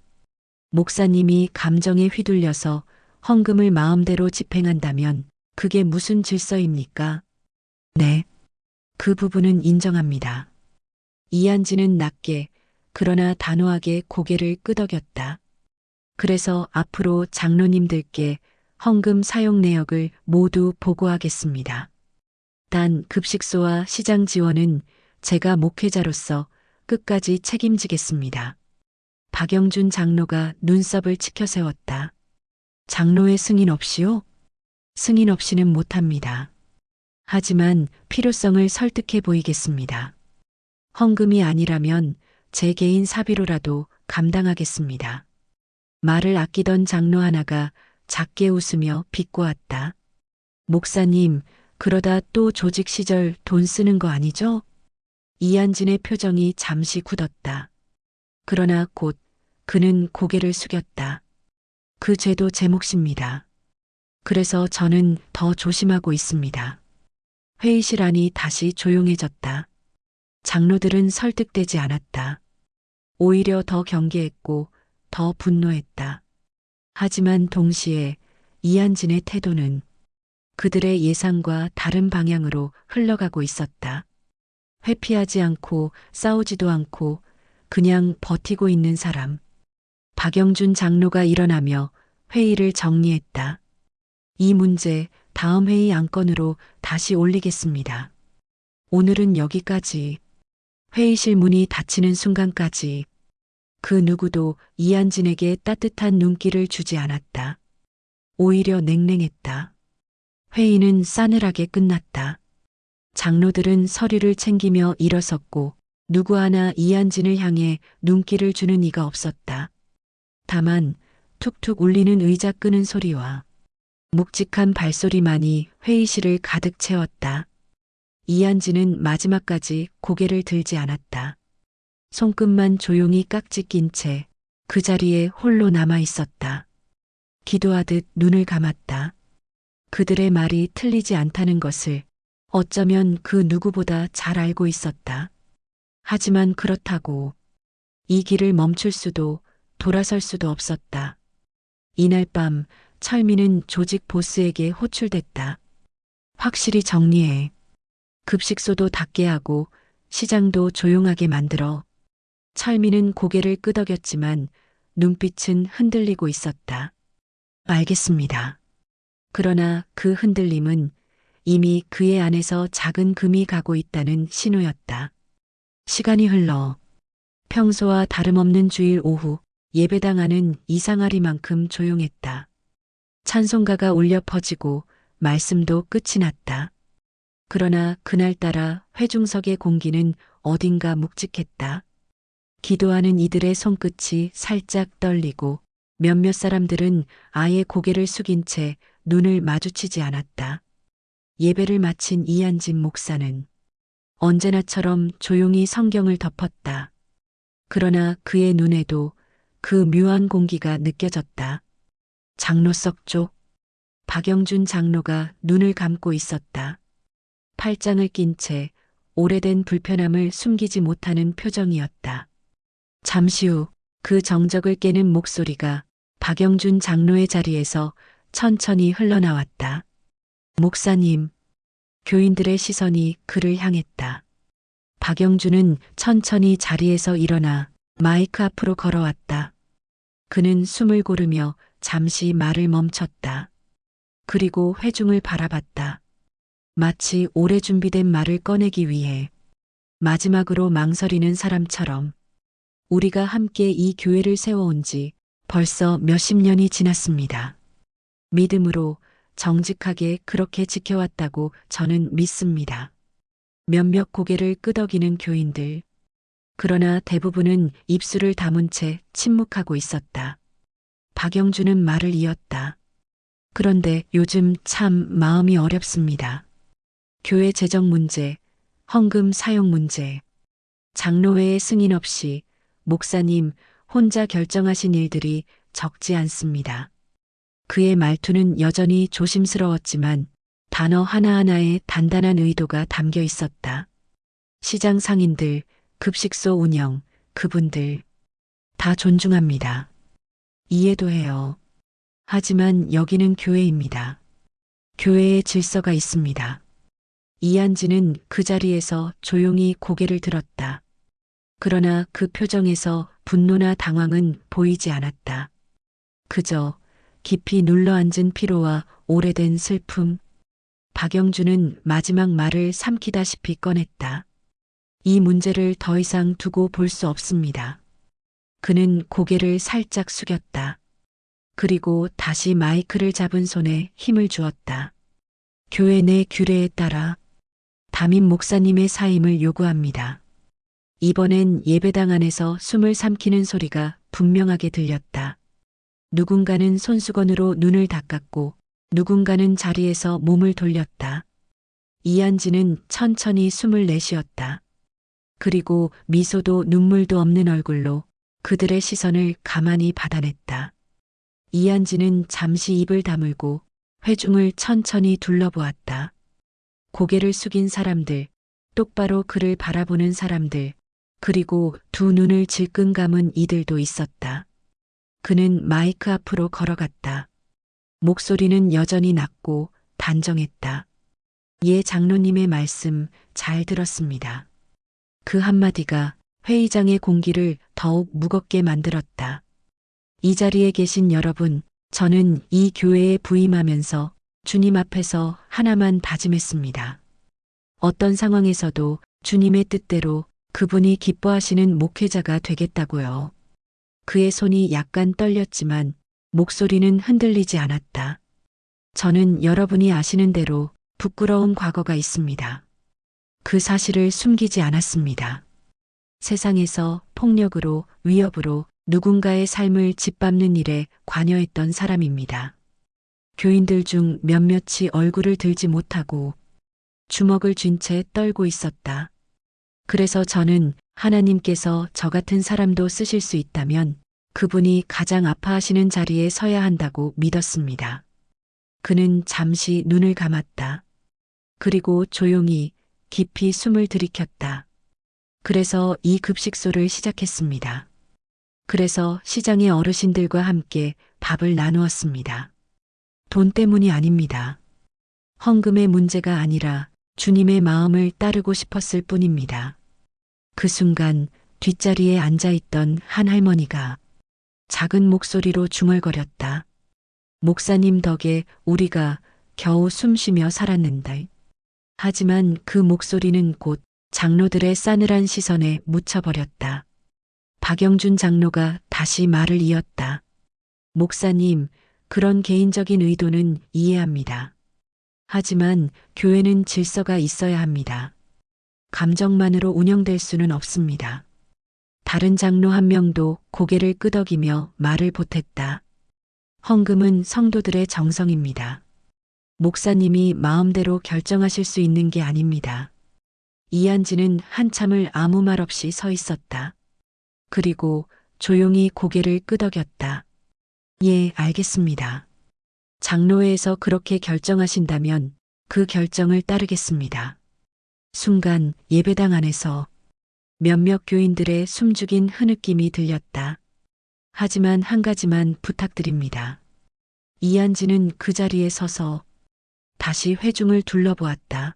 목사님이 감정에 휘둘려서 헌금을 마음대로 집행한다면 그게 무슨 질서입니까? 네. 그 부분은 인정합니다. 이한지는 낮게 그러나 단호하게 고개를 끄덕였다. 그래서 앞으로 장로님들께 헌금 사용 내역을 모두 보고하겠습니다. 단 급식소와 시장 지원은 제가 목회자로서 끝까지 책임지겠습니다. 박영준 장로가 눈썹을 치켜세웠다. 장로의 승인 없이요? 승인 없이는 못합니다. 하지만 필요성을 설득해 보이겠습니다. 헌금이 아니라면 제 개인 사비로라도 감당하겠습니다. 말을 아끼던 장로 하나가 작게 웃으며 비꼬았다. 목사님, 그러다 또 조직 시절 돈 쓰는 거 아니죠? 이한진의 표정이 잠시 굳었다. 그러나 곧 그는 고개를 숙였다. 그 죄도 제 몫입니다. 그래서 저는 더 조심하고 있습니다. 회의실 안이 다시 조용해졌다. 장로들은 설득되지 않았다. 오히려 더 경계했고 더 분노했다. 하지만 동시에 이한진의 태도는 그들의 예상과 다른 방향으로 흘러가고 있었다. 회피하지 않고 싸우지도 않고 그냥 버티고 있는 사람. 박영준 장로가 일어나며 회의를 정리했다. 이 문제 다음 회의 안건으로 다시 올리겠습니다. 오늘은 여기까지. 회의실 문이 닫히는 순간까지 그 누구도 이한진에게 따뜻한 눈길을 주지 않았다. 오히려 냉랭했다. 회의는 싸늘하게 끝났다. 장로들은 서류를 챙기며 일어섰고 누구 하나 이한진을 향해 눈길을 주는 이가 없었다. 다만 툭툭 울리는 의자 끄는 소리와 묵직한 발소리만이 회의실을 가득 채웠다. 이한진은 마지막까지 고개를 들지 않았다. 손끝만 조용히 깍지 낀 채 그 자리에 홀로 남아 있었다. 기도하듯 눈을 감았다. 그들의 말이 틀리지 않다는 것을 어쩌면 그 누구보다 잘 알고 있었다. 하지만 그렇다고 이 길을 멈출 수도 돌아설 수도 없었다. 이날 밤 철민은 조직 보스에게 호출됐다. 확실히 정리해. 급식소도 닫게 하고 시장도 조용하게 만들어. 철민은 고개를 끄덕였지만 눈빛은 흔들리고 있었다. 알겠습니다. 그러나 그 흔들림은 이미 그의 안에서 작은 금이 가고 있다는 신호였다. 시간이 흘러 평소와 다름없는 주일 오후 예배당 안은 이상하리만큼 조용했다. 찬송가가 울려 퍼지고 말씀도 끝이 났다. 그러나 그날따라 회중석의 공기는 어딘가 묵직했다. 기도하는 이들의 손끝이 살짝 떨리고 몇몇 사람들은 아예 고개를 숙인 채 눈을 마주치지 않았다. 예배를 마친 이한진 목사는 언제나처럼 조용히 성경을 덮었다. 그러나 그의 눈에도 그 묘한 공기가 느껴졌다. 장로석 쪽 박영준 장로가 눈을 감고 있었다. 팔짱을 낀 채 오래된 불편함을 숨기지 못하는 표정이었다. 잠시 후 그 정적을 깨는 목소리가 박영준 장로의 자리에서 천천히 흘러나왔다. 목사님, 교인들의 시선이 그를 향했다. 박영준은 천천히 자리에서 일어나 마이크 앞으로 걸어왔다. 그는 숨을 고르며 잠시 말을 멈췄다. 그리고 회중을 바라봤다. 마치 오래 준비된 말을 꺼내기 위해 마지막으로 망설이는 사람처럼 우리가 함께 이 교회를 세워온 지 벌써 몇십 년이 지났습니다. 믿음으로 정직하게 그렇게 지켜왔다고 저는 믿습니다. 몇몇 고개를 끄덕이는 교인들. 그러나 대부분은 입술을 다문 채 침묵하고 있었다. 박영준은 말을 이었다. 그런데 요즘 참 마음이 어렵습니다. 교회 재정 문제, 헌금 사용 문제, 장로회의 승인 없이 목사님 혼자 결정하신 일들이 적지 않습니다. 그의 말투는 여전히 조심스러웠지만 단어 하나하나에 단단한 의도가 담겨 있었다. 시장 상인들, 급식소 운영, 그분들 다 존중합니다. 이해도 해요. 하지만 여기는 교회입니다. 교회에 질서가 있습니다. 이한진은 그 자리에서 조용히 고개를 들었다. 그러나 그 표정에서 분노나 당황은 보이지 않았다. 그저 깊이 눌러앉은 피로와 오래된 슬픔. 박영준은 마지막 말을 삼키다시피 꺼냈다. 이 문제를 더 이상 두고 볼 수 없습니다. 그는 고개를 살짝 숙였다. 그리고 다시 마이크를 잡은 손에 힘을 주었다. 교회 내 규례에 따라 담임 목사님의 사임을 요구합니다. 이번엔 예배당 안에서 숨을 삼키는 소리가 분명하게 들렸다. 누군가는 손수건으로 눈을 닦았고 누군가는 자리에서 몸을 돌렸다. 이한지는 천천히 숨을 내쉬었다. 그리고 미소도 눈물도 없는 얼굴로 그들의 시선을 가만히 받아냈다. 이한지는 잠시 입을 다물고 회중을 천천히 둘러보았다. 고개를 숙인 사람들, 똑바로 그를 바라보는 사람들, 그리고 두 눈을 질끈 감은 이들도 있었다. 그는 마이크 앞으로 걸어갔다. 목소리는 여전히 낮고 단정했다. 예, 장로님의 말씀 잘 들었습니다. 그 한마디가 회의장의 공기를 더욱 무겁게 만들었다. 이 자리에 계신 여러분, 저는 이 교회에 부임하면서 주님 앞에서 하나만 다짐했습니다. 어떤 상황에서도 주님의 뜻대로 그분이 기뻐하시는 목회자가 되겠다고요. 그의 손이 약간 떨렸지만 목소리는 흔들리지 않았다. 저는 여러분이 아시는 대로 부끄러운 과거가 있습니다. 그 사실을 숨기지 않았습니다. 세상에서 폭력으로, 위협으로 누군가의 삶을 짓밟는 일에 관여했던 사람입니다. 교인들 중 몇몇이 얼굴을 들지 못하고 주먹을 쥔 채 떨고 있었다. 그래서 저는 하나님께서 저 같은 사람도 쓰실 수 있다면 그분이 가장 아파하시는 자리에 서야 한다고 믿었습니다. 그는 잠시 눈을 감았다. 그리고 조용히 깊이 숨을 들이켰다. 그래서 이 급식소를 시작했습니다. 그래서 시장의 어르신들과 함께 밥을 나누었습니다. 돈 때문이 아닙니다. 헌금의 문제가 아니라 주님의 마음을 따르고 싶었을 뿐입니다. 그 순간 뒷자리에 앉아있던 한 할머니가 작은 목소리로 중얼거렸다. 목사님 덕에 우리가 겨우 숨쉬며 살았는데. 하지만 그 목소리는 곧 장로들의 싸늘한 시선에 묻혀버렸다. 박영준 장로가 다시 말을 이었다. 목사님, 그런 개인적인 의도는 이해합니다. 하지만 교회는 질서가 있어야 합니다. 감정만으로 운영될 수는 없습니다. 다른 장로 한 명도 고개를 끄덕이며 말을 보탰다. 헌금은 성도들의 정성입니다. 목사님이 마음대로 결정하실 수 있는 게 아닙니다. 이한지는 한참을 아무 말 없이 서 있었다. 그리고 조용히 고개를 끄덕였다. 예, 알겠습니다. 장로회에서 그렇게 결정하신다면 그 결정을 따르겠습니다. 순간 예배당 안에서 몇몇 교인들의 숨죽인 흐느낌이 들렸다. 하지만 한 가지만 부탁드립니다. 이한지는 그 자리에 서서 다시 회중을 둘러보았다.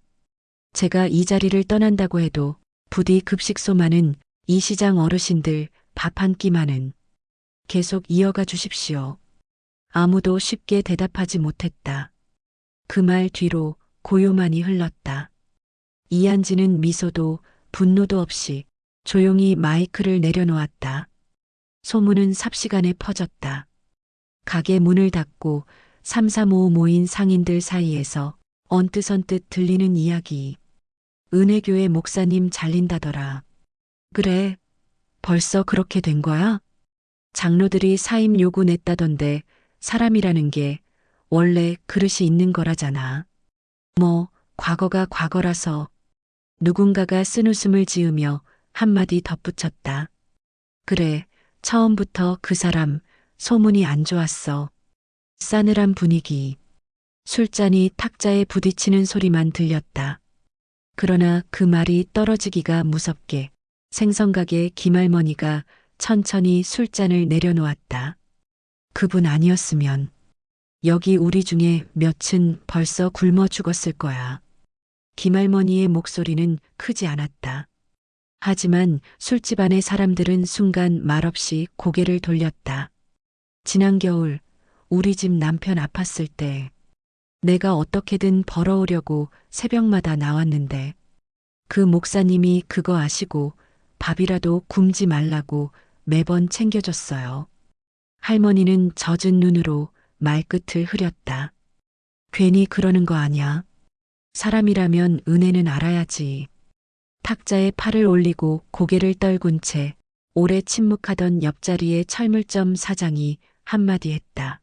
제가 이 자리를 떠난다고 해도 부디 급식소만은 이 시장 어르신들 밥 한 끼만은 계속 이어가 주십시오. 아무도 쉽게 대답하지 못했다. 그 말 뒤로 고요만이 흘렀다. 이한지는 미소도 분노도 없이 조용히 마이크를 내려놓았다. 소문은 삽시간에 퍼졌다. 가게 문을 닫고 335 모인 상인들 사이에서 언뜻언뜻 들리는 이야기. 은혜교회 목사님 잘린다더라. 그래, 벌써 그렇게 된 거야? 장로들이 사임 요구 냈다던데 사람이라는 게 원래 그릇이 있는 거라잖아. 뭐, 과거가 과거라서. 누군가가 쓴웃음을 지으며 한마디 덧붙였다. 그래, 처음부터 그 사람 소문이 안 좋았어. 싸늘한 분위기. 술잔이 탁자에 부딪히는 소리만 들렸다. 그러나 그 말이 떨어지기가 무섭게 생선가게 김할머니가 천천히 술잔을 내려놓았다. 그분 아니었으면 여기 우리 중에 몇은 벌써 굶어 죽었을 거야. 김할머니의 목소리는 크지 않았다. 하지만 술집 안의 사람들은 순간 말없이 고개를 돌렸다. 지난 겨울 우리 집 남편 아팠을 때 내가 어떻게든 벌어오려고 새벽마다 나왔는데 그 목사님이 그거 아시고 밥이라도 굶지 말라고 매번 챙겨줬어요. 할머니는 젖은 눈으로 말끝을 흐렸다. 괜히 그러는 거 아냐? 사람이라면 은혜는 알아야지. 탁자에 팔을 올리고 고개를 떨군 채 오래 침묵하던 옆자리의 철물점 사장이 한마디 했다.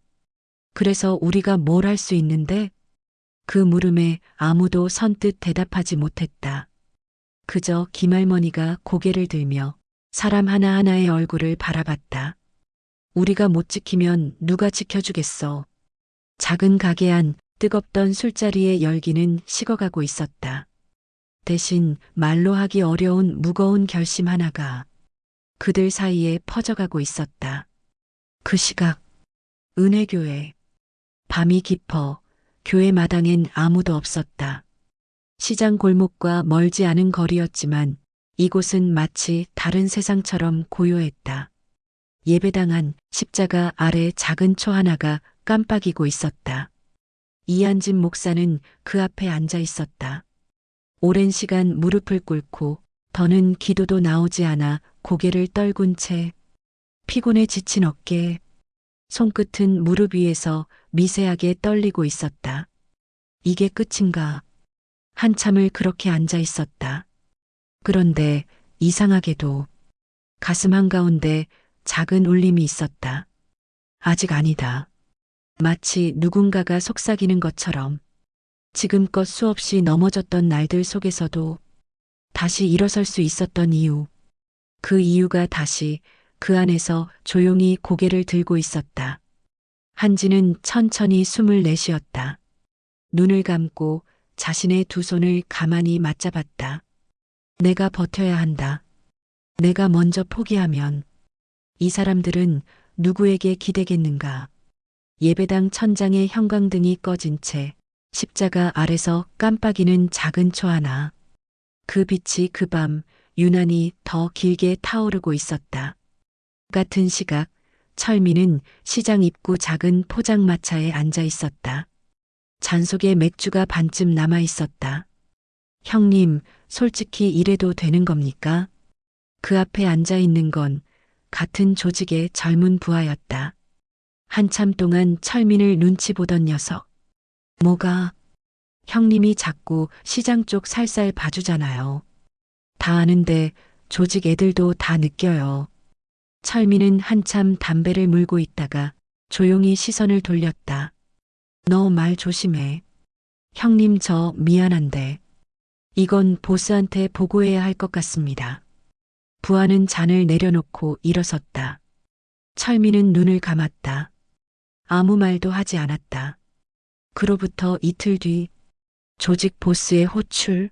그래서 우리가 뭘 할 수 있는데? 그 물음에 아무도 선뜻 대답하지 못했다. 그저 김할머니가 고개를 들며 사람 하나하나의 얼굴을 바라봤다. 우리가 못 지키면 누가 지켜주겠어. 작은 가게 안 뜨겁던 술자리의 열기는 식어가고 있었다. 대신 말로 하기 어려운 무거운 결심 하나가 그들 사이에 퍼져가고 있었다. 그 시각, 은혜교회. 밤이 깊어 교회 마당엔 아무도 없었다. 시장 골목과 멀지 않은 거리였지만 이곳은 마치 다른 세상처럼 고요했다. 예배당 안 십자가 아래 작은 초 하나가 깜빡이고 있었다. 이한진 목사는 그 앞에 앉아 있었다. 오랜 시간 무릎을 꿇고 더는 기도도 나오지 않아 고개를 떨군 채 피곤에 지친 어깨, 손끝은 무릎 위에서 미세하게 떨리고 있었다. 이게 끝인가? 한참을 그렇게 앉아 있었다. 그런데 이상하게도 가슴 한가운데 작은 울림이 있었다. 아직 아니다. 마치 누군가가 속삭이는 것처럼 지금껏 수없이 넘어졌던 날들 속에서도 다시 일어설 수 있었던 이유. 그 이유가 다시 그 안에서 조용히 고개를 들고 있었다. 한지는 천천히 숨을 내쉬었다. 눈을 감고 자신의 두 손을 가만히 맞잡았다. 내가 버텨야 한다. 내가 먼저 포기하면 이 사람들은 누구에게 기대겠는가. 예배당 천장에 형광등이 꺼진 채 십자가 아래서 깜빡이는 작은 초 하나. 그 빛이 그 밤 유난히 더 길게 타오르고 있었다. 같은 시각 철민은 시장 입구 작은 포장마차에 앉아 있었다. 잔속에 맥주가 반쯤 남아 있었다. 형님, 솔직히 이래도 되는 겁니까? 그 앞에 앉아 있는 건 같은 조직의 젊은 부하였다. 한참 동안 철민을 눈치 보던 녀석. 뭐가? 형님이 자꾸 시장 쪽 살살 봐주잖아요. 다 아는데 조직 애들도 다 느껴요. 철민은 한참 담배를 물고 있다가 조용히 시선을 돌렸다. 너 말 조심해. 형님 저 미안한데 이건 보스한테 보고해야 할 것 같습니다. 부하는 잔을 내려놓고 일어섰다. 철민은 눈을 감았다. 아무 말도 하지 않았다. 그로부터 이틀 뒤 조직 보스의 호출.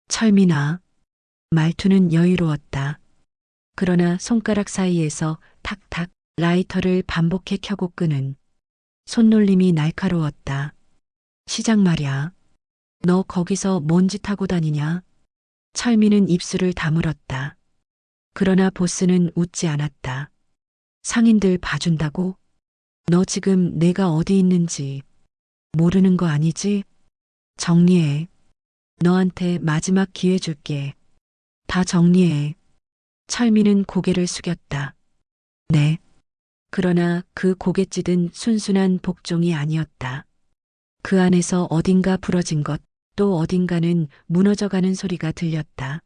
철민아. 말투는 여유로웠다. 그러나 손가락 사이에서 탁탁 라이터를 반복해 켜고 끄는 손놀림이 날카로웠다. 시장 말야. 너 거기서 뭔 짓 하고 다니냐? 철민은 입술을 다물었다. 그러나 보스는 웃지 않았다. 상인들 봐준다고? 너 지금 내가 어디 있는지 모르는 거 아니지? 정리해. 너한테 마지막 기회 줄게. 다 정리해. 철민은 고개를 숙였다. 네. 그러나 그 고갯짓은 순순한 복종이 아니었다. 그 안에서 어딘가 부러진 것, 또 어딘가는 무너져가는 소리가 들렸다.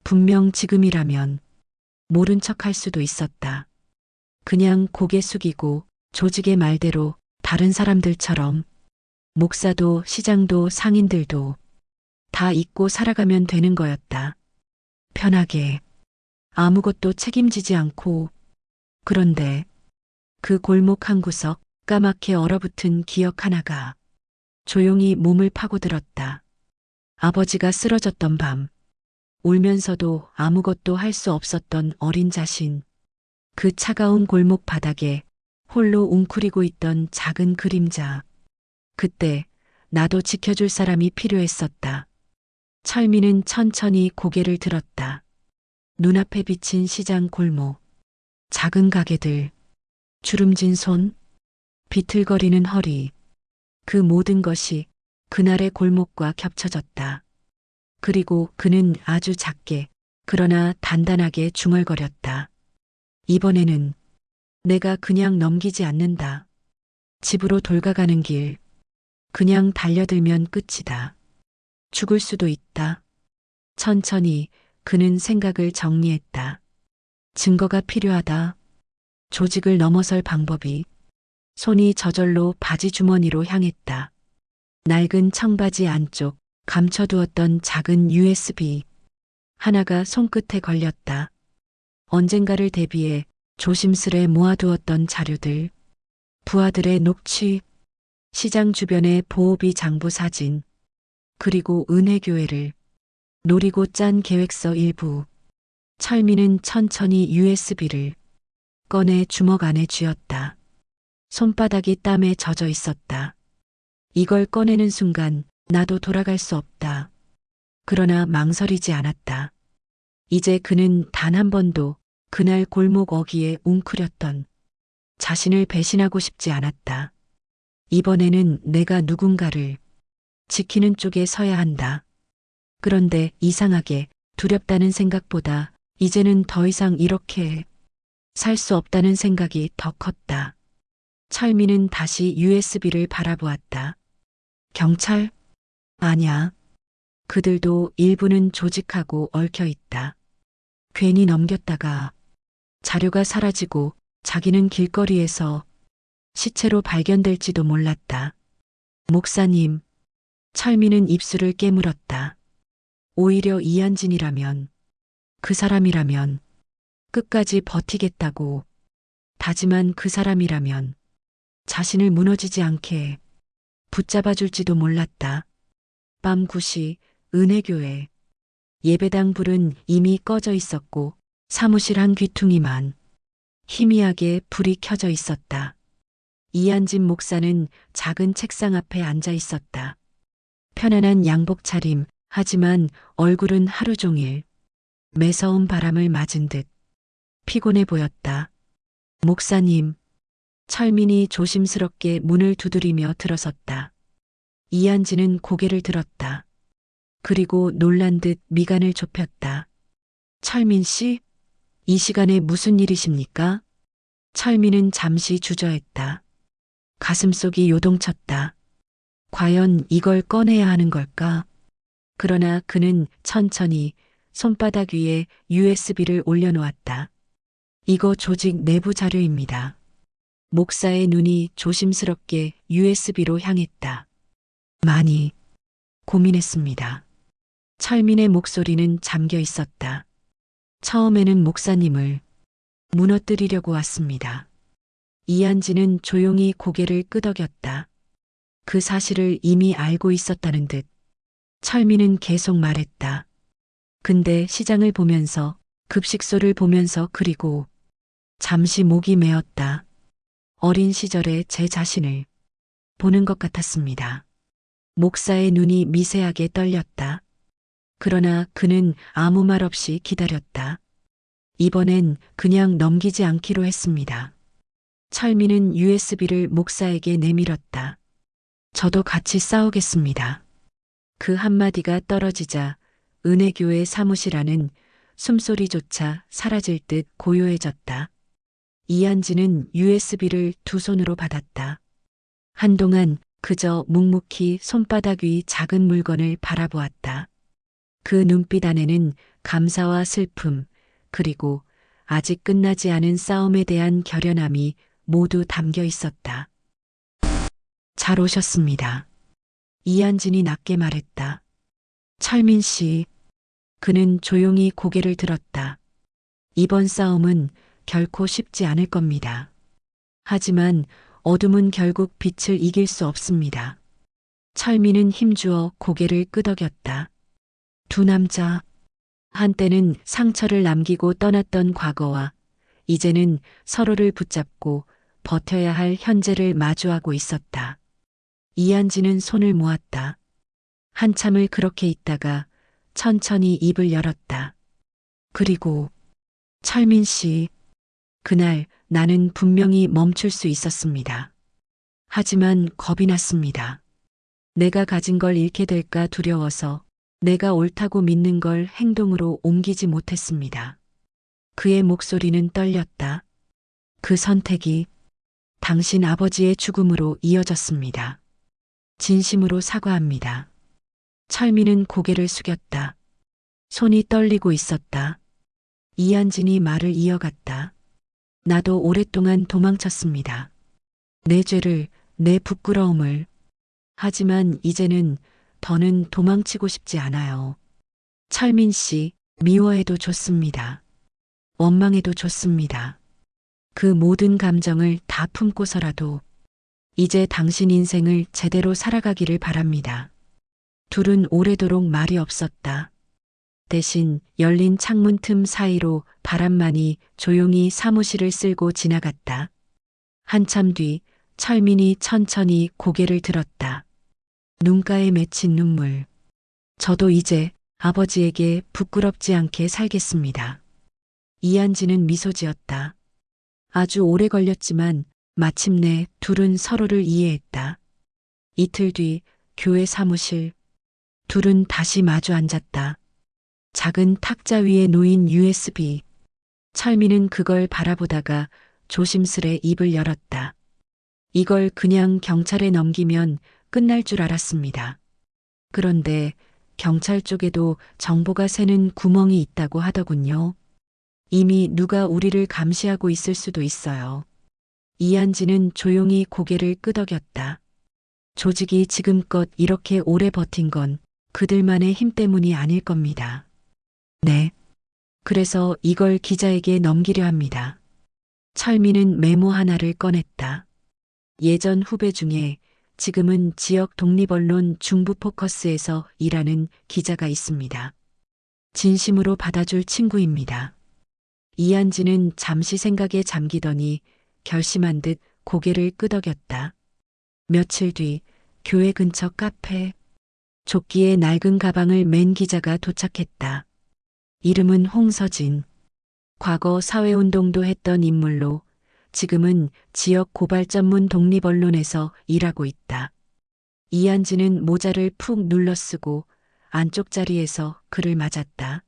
분명 지금이라면 모른 척할 수도 있었다. 그냥 고개 숙이고 조직의 말대로 다른 사람들처럼 목사도 시장도 상인들도 다 잊고 살아가면 되는 거였다. 편하게 아무것도 책임지지 않고. 그런데 그 골목 한 구석 까맣게 얼어붙은 기억 하나가 조용히 몸을 파고들었다. 아버지가 쓰러졌던 밤, 울면서도 아무것도 할 수 없었던 어린 자신, 그 차가운 골목 바닥에 홀로 웅크리고 있던 작은 그림자. 그때 나도 지켜줄 사람이 필요했었다. 철민은 천천히 고개를 들었다. 눈앞에 비친 시장 골목, 작은 가게들, 주름진 손, 비틀거리는 허리, 그 모든 것이 그날의 골목과 겹쳐졌다. 그리고 그는 아주 작게 그러나 단단하게 중얼거렸다. 이번에는 내가 그냥 넘기지 않는다. 집으로 돌아가는 길, 그냥 달려들면 끝이다. 죽을 수도 있다. 천천히 그는 생각을 정리했다. 증거가 필요하다. 조직을 넘어설 방법이. 손이 저절로 바지 주머니로 향했다. 낡은 청바지 안쪽 감춰두었던 작은 USB. 하나가 손끝에 걸렸다. 언젠가를 대비해 조심스레 모아두었던 자료들. 부하들의 녹취, 시장 주변의 보호비 장부 사진, 그리고 은혜교회를 노리고 짠 계획서 일부. 철민은 천천히 USB를 꺼내 주먹 안에 쥐었다. 손바닥이 땀에 젖어 있었다. 이걸 꺼내는 순간 나도 돌아갈 수 없다. 그러나 망설이지 않았다. 이제 그는 단 한 번도 그날 골목 어귀에 웅크렸던 자신을 배신하고 싶지 않았다. 이번에는 내가 누군가를 지키는 쪽에 서야 한다. 그런데 이상하게 두렵다는 생각보다 이제는 더 이상 이렇게 살 수 없다는 생각이 더 컸다. 철민은 다시 USB를 바라보았다. 경찰? 아냐. 그들도 일부는 조직하고 얽혀 있다. 괜히 넘겼다가 자료가 사라지고 자기는 길거리에서 시체로 발견될지도 몰랐다. 목사님, 철민은 입술을 깨물었다. 오히려 이한진이라면, 그 사람이라면 끝까지 버티겠다고 다짐한 그 사람이라면 자신을 무너지지 않게 붙잡아줄지도 몰랐다. 밤 9시 은혜교회 예배당 불은 이미 꺼져 있었고 사무실 한 귀퉁이만 희미하게 불이 켜져 있었다. 이한진 목사는 작은 책상 앞에 앉아 있었다. 편안한 양복 차림, 하지만 얼굴은 하루 종일 매서운 바람을 맞은 듯 피곤해 보였다. 목사님, 철민이 조심스럽게 문을 두드리며 들어섰다. 이한진은 고개를 들었다. 그리고 놀란 듯 미간을 좁혔다. 철민 씨? 이 시간에 무슨 일이십니까? 철민은 잠시 주저했다. 가슴속이 요동쳤다. 과연 이걸 꺼내야 하는 걸까? 그러나 그는 천천히 손바닥 위에 USB를 올려놓았다. 이거 조직 내부 자료입니다. 목사의 눈이 조심스럽게 USB로 향했다. 많이 고민했습니다. 철민의 목소리는 잠겨 있었다. 처음에는 목사님을 무너뜨리려고 왔습니다. 이한진은 조용히 고개를 끄덕였다. 그 사실을 이미 알고 있었다는 듯. 철민은 계속 말했다. 근데 시장을 보면서, 급식소를 보면서, 그리고 잠시 목이 메었다. 어린 시절의 제 자신을 보는 것 같았습니다. 목사의 눈이 미세하게 떨렸다. 그러나 그는 아무 말 없이 기다렸다. 이번엔 그냥 넘기지 않기로 했습니다. 철민은 USB를 목사에게 내밀었다. 저도 같이 싸우겠습니다. 그 한마디가 떨어지자 은혜교회 사무실 안은 숨소리조차 사라질 듯 고요해졌다. 이한진은 USB를 두 손으로 받았다. 한동안 그저 묵묵히 손바닥 위 작은 물건을 바라보았다. 그 눈빛 안에는 감사와 슬픔, 그리고 아직 끝나지 않은 싸움에 대한 결연함이 모두 담겨 있었다. 잘 오셨습니다. 이한진이 낮게 말했다. 철민 씨. 그는 조용히 고개를 들었다. 이번 싸움은 결코 쉽지 않을 겁니다. 하지만 어둠은 결국 빛을 이길 수 없습니다. 철민은 힘주어 고개를 끄덕였다. 두 남자, 한때는 상처를 남기고 떠났던 과거와 이제는 서로를 붙잡고 버텨야 할 현재를 마주하고 있었다. 이한진은 손을 모았다. 한참을 그렇게 있다가 천천히 입을 열었다. 그리고 철민 씨, 그날 나는 분명히 멈출 수 있었습니다. 하지만 겁이 났습니다. 내가 가진 걸 잃게 될까 두려워서 내가 옳다고 믿는 걸 행동으로 옮기지 못했습니다. 그의 목소리는 떨렸다. 그 선택이 당신 아버지의 죽음으로 이어졌습니다. 진심으로 사과합니다. 철민은 고개를 숙였다. 손이 떨리고 있었다. 이한진이 말을 이어갔다. 나도 오랫동안 도망쳤습니다. 내 죄를, 내 부끄러움을. 하지만 이제는 더는 도망치고 싶지 않아요. 철민 씨, 미워해도 좋습니다. 원망해도 좋습니다. 그 모든 감정을 다 품고서라도 이제 당신 인생을 제대로 살아가기를 바랍니다. 둘은 오래도록 말이 없었다. 대신 열린 창문 틈 사이로 바람만이 조용히 사무실을 쓸고 지나갔다. 한참 뒤 철민이 천천히 고개를 들었다. 눈가에 맺힌 눈물. 저도 이제 아버지에게 부끄럽지 않게 살겠습니다. 이한진은 미소 지었다. 아주 오래 걸렸지만 마침내 둘은 서로를 이해했다. 이틀 뒤 교회 사무실. 둘은 다시 마주 앉았다. 작은 탁자 위에 놓인 USB. 철민은 그걸 바라보다가 조심스레 입을 열었다. 이걸 그냥 경찰에 넘기면 끝날 줄 알았습니다. 그런데 경찰 쪽에도 정보가 새는 구멍이 있다고 하더군요. 이미 누가 우리를 감시하고 있을 수도 있어요. 이한진은 조용히 고개를 끄덕였다. 조직이 지금껏 이렇게 오래 버틴 건 그들만의 힘 때문이 아닐 겁니다. 네. 그래서 이걸 기자에게 넘기려 합니다. 철민은 메모 하나를 꺼냈다. 예전 후배 중에 지금은 지역 독립언론 중부포커스에서 일하는 기자가 있습니다. 진심으로 받아줄 친구입니다. 이한진은 잠시 생각에 잠기더니 결심한 듯 고개를 끄덕였다. 며칠 뒤 교회 근처 카페. 조끼에 낡은 가방을 맨 기자가 도착했다. 이름은 홍서진. 과거 사회운동도 했던 인물로 지금은 지역 고발 전문 독립언론에서 일하고 있다. 이한진은 모자를 푹 눌러쓰고 안쪽 자리에서 그를 맞았다.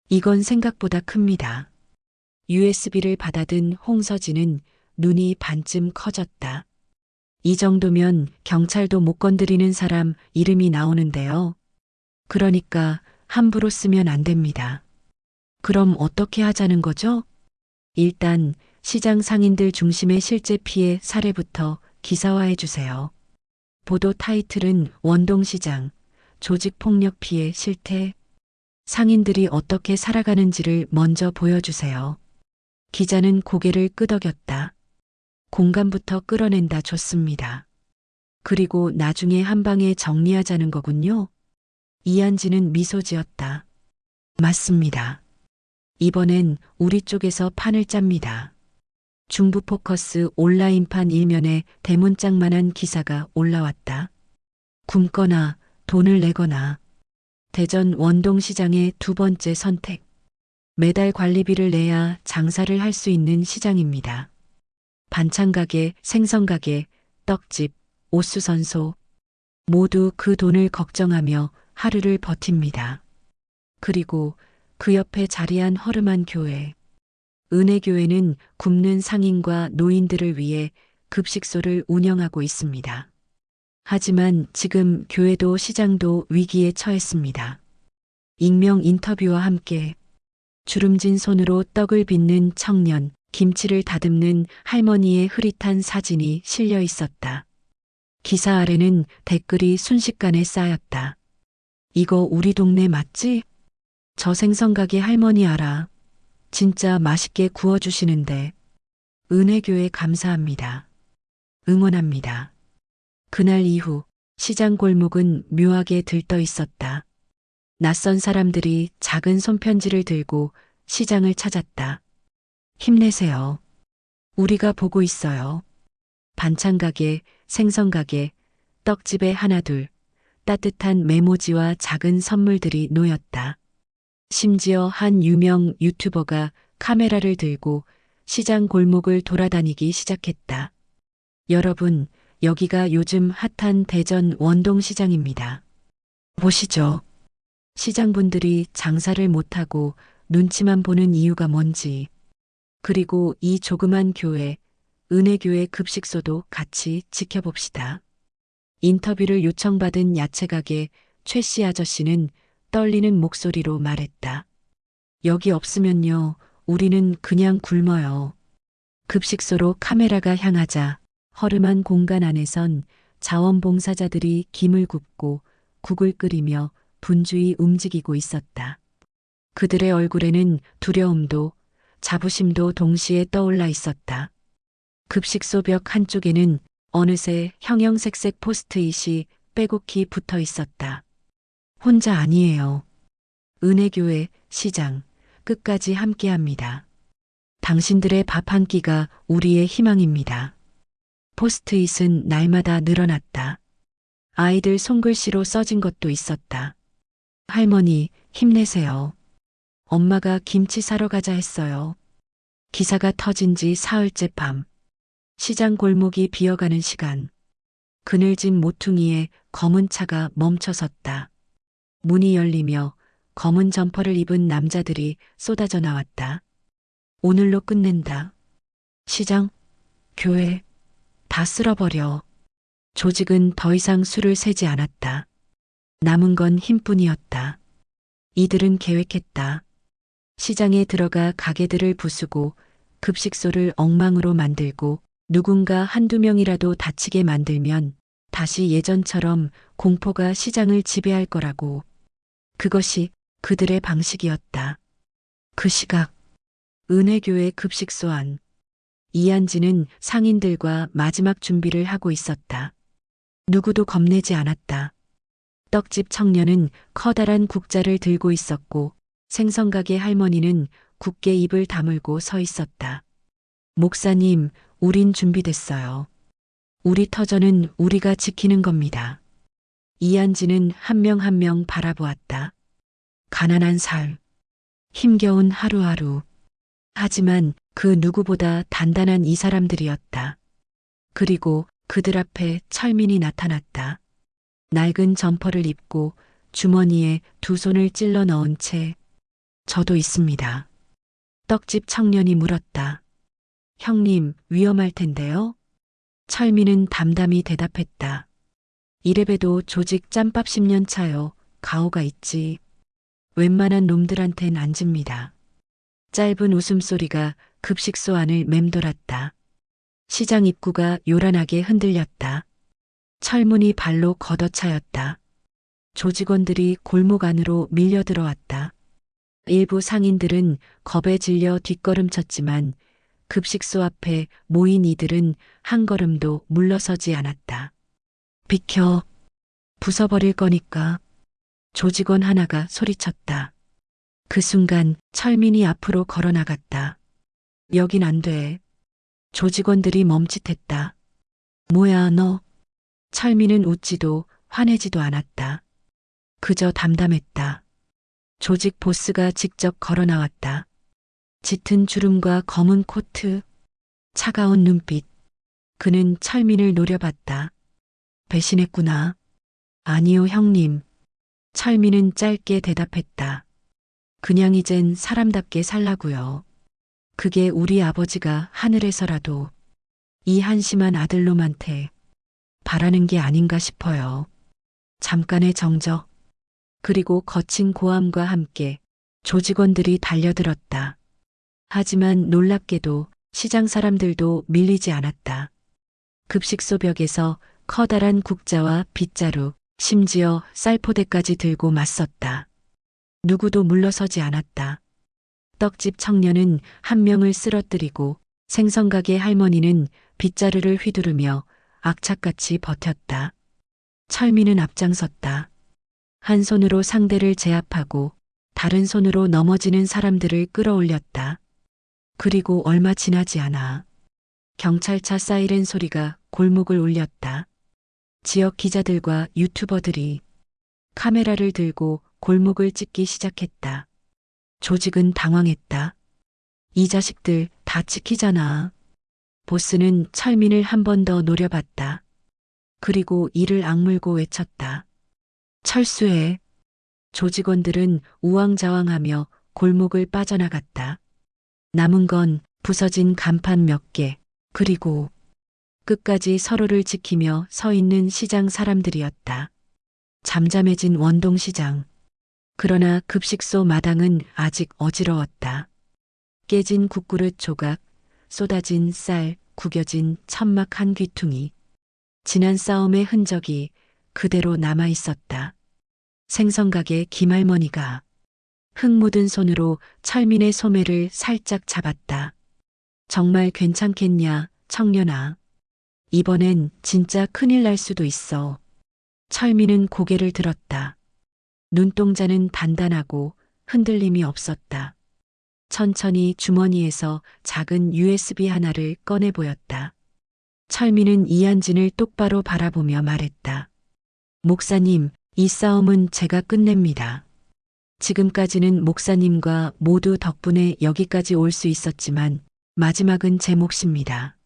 이건 생각보다 큽니다. USB를 받아든 홍서진은 눈이 반쯤 커졌다. 이 정도면 경찰도 못 건드리는 사람 이름이 나오는데요. 그러니까 함부로 쓰면 안 됩니다. 그럼 어떻게 하자는 거죠? 일단 시장 상인들 중심의 실제 피해 사례부터 기사화해 주세요. 보도 타이틀은 원동시장, 조직폭력 피해 실태. 상인들이 어떻게 살아가는지를 먼저 보여주세요. 기자는 고개를 끄덕였다. 공감부터 끌어낸다 좋습니다. 그리고 나중에 한 방에 정리하자는 거군요. 이한진은 미소 지었다. 맞습니다. 이번엔 우리 쪽에서 판을 짭니다. 중부포커스 온라인판 일면에 대문짝만한 기사가 올라왔다. 굶거나 돈을 내거나. 대전 원동시장의 두 번째 선택. 매달 관리비를 내야 장사를 할 수 있는 시장입니다. 반찬가게, 생선가게, 떡집, 옷수선소 모두 그 돈을 걱정하며 하루를 버팁니다. 그리고 그 옆에 자리한 허름한 교회. 은혜교회는 굶는 상인과 노인들을 위해 급식소를 운영하고 있습니다. 하지만 지금 교회도 시장도 위기에 처했습니다. 익명 인터뷰와 함께 주름진 손으로 떡을 빚는 청년, 김치를 다듬는 할머니의 흐릿한 사진이 실려 있었다. 기사 아래는 댓글이 순식간에 쌓였다. 이거 우리 동네 맞지? 저 생선가게 할머니 알아. 진짜 맛있게 구워주시는데. 은혜교회 감사합니다. 응원합니다. 그날 이후 시장 골목은 묘하게 들떠 있었다. 낯선 사람들이 작은 손편지를 들고 시장을 찾았다. 힘내세요. 우리가 보고 있어요. 반찬가게, 생선가게, 떡집에 하나둘 따뜻한 메모지와 작은 선물들이 놓였다. 심지어 한 유명 유튜버가 카메라를 들고 시장 골목을 돌아다니기 시작했다. 여러분, 여기가 요즘 핫한 대전 원동시장입니다. 보시죠. 시장분들이 장사를 못하고 눈치만 보는 이유가 뭔지. 그리고 이 조그만 교회, 은혜교회 급식소도 같이 지켜봅시다. 인터뷰를 요청받은 야채가게 최 씨 아저씨는 떨리는 목소리로 말했다. 여기 없으면요, 우리는 그냥 굶어요. 급식소로 카메라가 향하자 허름한 공간 안에선 자원봉사자들이 김을 굽고 국을 끓이며 분주히 움직이고 있었다. 그들의 얼굴에는 두려움도 자부심도 동시에 떠올라 있었다. 급식소 벽 한쪽에는 어느새 형형색색 포스트잇이 빼곡히 붙어 있었다. 혼자 아니에요. 은혜교회 시장 끝까지 함께합니다. 당신들의 밥 한 끼가 우리의 희망입니다. 포스트잇은 날마다 늘어났다. 아이들 손글씨로 써진 것도 있었다. 할머니, 힘내세요. 엄마가 김치 사러 가자 했어요. 기사가 터진 지 사흘째 밤. 시장 골목이 비어가는 시간. 그늘진 모퉁이에 검은 차가 멈춰섰다. 문이 열리며 검은 점퍼를 입은 남자들이 쏟아져 나왔다. 오늘로 끝낸다. 시장, 교회, 다 쓸어버려. 조직은 더 이상 수를 세지 않았다. 남은 건 힘뿐이었다. 이들은 계획했다. 시장에 들어가 가게들을 부수고 급식소를 엉망으로 만들고 누군가 한두 명이라도 다치게 만들면 다시 예전처럼 공포가 시장을 지배할 거라고. 그것이 그들의 방식이었다. 그 시각, 은혜교회 급식소 안. 이한지는 상인들과 마지막 준비를 하고 있었다. 누구도 겁내지 않았다. 떡집 청년은 커다란 국자를 들고 있었고 생선가게 할머니는 굳게 입을 다물고 서 있었다. 목사님, 우린 준비됐어요. 우리 터전은 우리가 지키는 겁니다. 이한지는 한 명 한 명 바라보았다. 가난한 삶, 힘겨운 하루하루. 하지만 그 누구보다 단단한 이 사람들이었다. 그리고 그들 앞에 철민이 나타났다. 낡은 점퍼를 입고 주머니에 두 손을 찔러 넣은 채 저도 있습니다. 떡집 청년이 물었다. 형님, 위험할 텐데요? 철민은 담담히 대답했다. 이래봬도 조직 짬밥 10년 차요. 가오가 있지. 웬만한 놈들한텐 안 집니다. 짧은 웃음소리가 급식소 안을 맴돌았다. 시장 입구가 요란하게 흔들렸다. 철문이 발로 걷어차였다. 조직원들이 골목 안으로 밀려들어왔다. 일부 상인들은 겁에 질려 뒷걸음쳤지만 급식소 앞에 모인 이들은 한 걸음도 물러서지 않았다. 비켜, 부숴버릴 거니까. 조직원 하나가 소리쳤다. 그 순간 철민이 앞으로 걸어나갔다. 여긴 안 돼. 조직원들이 멈칫했다. 뭐야 너? 철민은 웃지도 화내지도 않았다. 그저 담담했다. 조직 보스가 직접 걸어 나왔다. 짙은 주름과 검은 코트, 차가운 눈빛. 그는 철민을 노려봤다. 배신했구나. 아니요 형님. 철민은 짧게 대답했다. 그냥 이젠 사람답게 살라고요. 그게 우리 아버지가 하늘에서라도 이 한심한 아들놈한테 바라는 게 아닌가 싶어요. 잠깐의 정적, 그리고 거친 고함과 함께 조직원들이 달려들었다. 하지만 놀랍게도 시장 사람들도 밀리지 않았다. 급식소 벽에서 커다란 국자와 빗자루, 심지어 쌀포대까지 들고 맞섰다. 누구도 물러서지 않았다. 떡집 청년은 한 명을 쓰러뜨리고 생선가게 할머니는 빗자루를 휘두르며 악착같이 버텼다. 철민은 앞장섰다. 한 손으로 상대를 제압하고 다른 손으로 넘어지는 사람들을 끌어올렸다. 그리고 얼마 지나지 않아 경찰차 사이렌 소리가 골목을 울렸다. 지역 기자들과 유튜버들이 카메라를 들고 골목을 찍기 시작했다. 조직은 당황했다. 이 자식들 다 찍히잖아. 보스는 철민을 한 번 더 노려봤다. 그리고 이를 악물고 외쳤다. 철수해. 조직원들은 우왕좌왕하며 골목을 빠져나갔다. 남은 건 부서진 간판 몇 개, 그리고 끝까지 서로를 지키며 서 있는 시장 사람들이었다. 잠잠해진 원동시장. 그러나 급식소 마당은 아직 어지러웠다. 깨진 국그릇 조각, 쏟아진 쌀, 구겨진 천막 한 귀퉁이. 지난 싸움의 흔적이 그대로 남아 있었다. 생선가게 김할머니가 흙 묻은 손으로 철민의 소매를 살짝 잡았다. 정말 괜찮겠냐, 청년아. 이번엔 진짜 큰일 날 수도 있어. 철민은 고개를 들었다. 눈동자는 단단하고 흔들림이 없었다. 천천히 주머니에서 작은 USB 하나를 꺼내 보였다. 철민은 이한진을 똑바로 바라보며 말했다. 목사님, 이 싸움은 제가 끝냅니다. 지금까지는 목사님과 모두 덕분에 여기까지 올 수 있었지만 마지막은 제 몫입니다.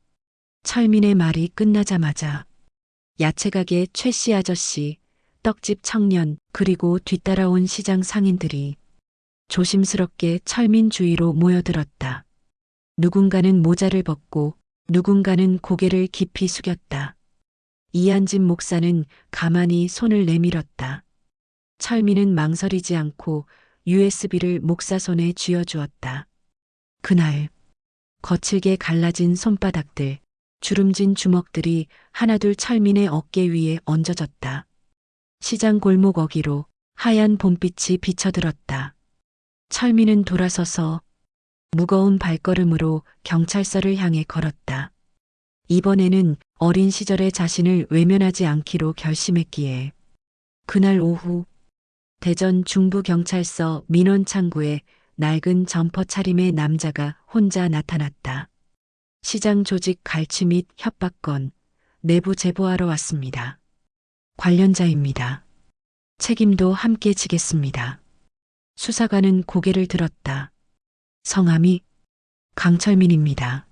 철민의 말이 끝나자마자 야채가게 최씨 아저씨, 떡집 청년, 그리고 뒤따라온 시장 상인들이 조심스럽게 철민 주위로 모여들었다. 누군가는 모자를 벗고 누군가는 고개를 깊이 숙였다. 이한진 목사는 가만히 손을 내밀었다. 철민은 망설이지 않고 USB를 목사 손에 쥐어주었다. 그날 거칠게 갈라진 손바닥들, 주름진 주먹들이 하나둘 철민의 어깨 위에 얹어졌다. 시장 골목 어귀로 하얀 봄빛이 비쳐들었다. 철민은 돌아서서 무거운 발걸음으로 경찰서를 향해 걸었다. 이번에는 어린 시절의 자신을 외면하지 않기로 결심했기에. 그날 오후 대전 중부경찰서 민원창구에 낡은 점퍼 차림의 남자가 혼자 나타났다. 시장 조직 갈취 및 협박건, 내부 제보하러 왔습니다. 관련자입니다. 책임도 함께 지겠습니다. 수사관은 고개를 들었다. 성함이 강철민입니다.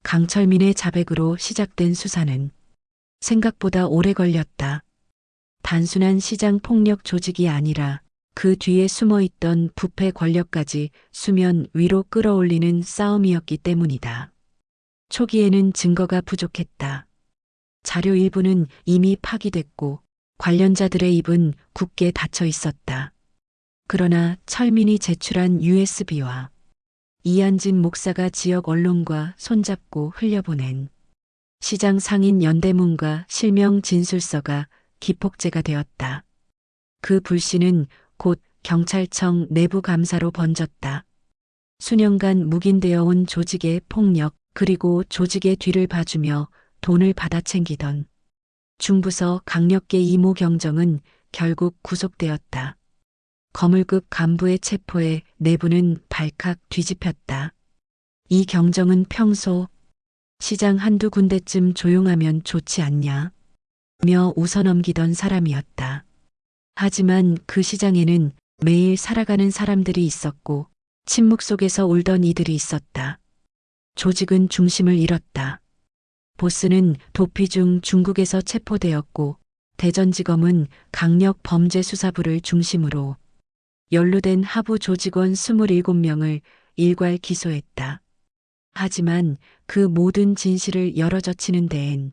강철민의 자백으로 시작된 수사는 생각보다 오래 걸렸다. 단순한 시장 폭력 조직이 아니라 그 뒤에 숨어있던 부패 권력까지 수면 위로 끌어올리는 싸움이었기 때문이다. 초기에는 증거가 부족했다. 자료 일부는 이미 파기됐고 관련자들의 입은 굳게 닫혀 있었다. 그러나 철민이 제출한 USB와 이한진 목사가 지역 언론과 손잡고 흘려보낸 시장 상인 연대문과 실명 진술서가 기폭제가 되었다. 그 불씨는 곧 경찰청 내부 감사로 번졌다. 수년간 묵인되어 온 조직의 폭력, 그리고 조직의 뒤를 봐주며 돈을 받아 챙기던 중부서 강력계 이모 경정은 결국 구속되었다. 거물급 간부의 체포에 내부는 발칵 뒤집혔다. 이 경정은 평소 시장 한두 군데쯤 조용하면 좋지 않냐 며 웃어넘기던 사람이었다. 하지만 그 시장에는 매일 살아가는 사람들이 있었고 침묵 속에서 울던 이들이 있었다. 조직은 중심을 잃었다. 보스는 도피 중 중국에서 체포되었고 대전지검은 강력 범죄수사부를 중심으로 연루된 하부 조직원 27명을 일괄 기소했다. 하지만 그 모든 진실을 열어젖히는 데엔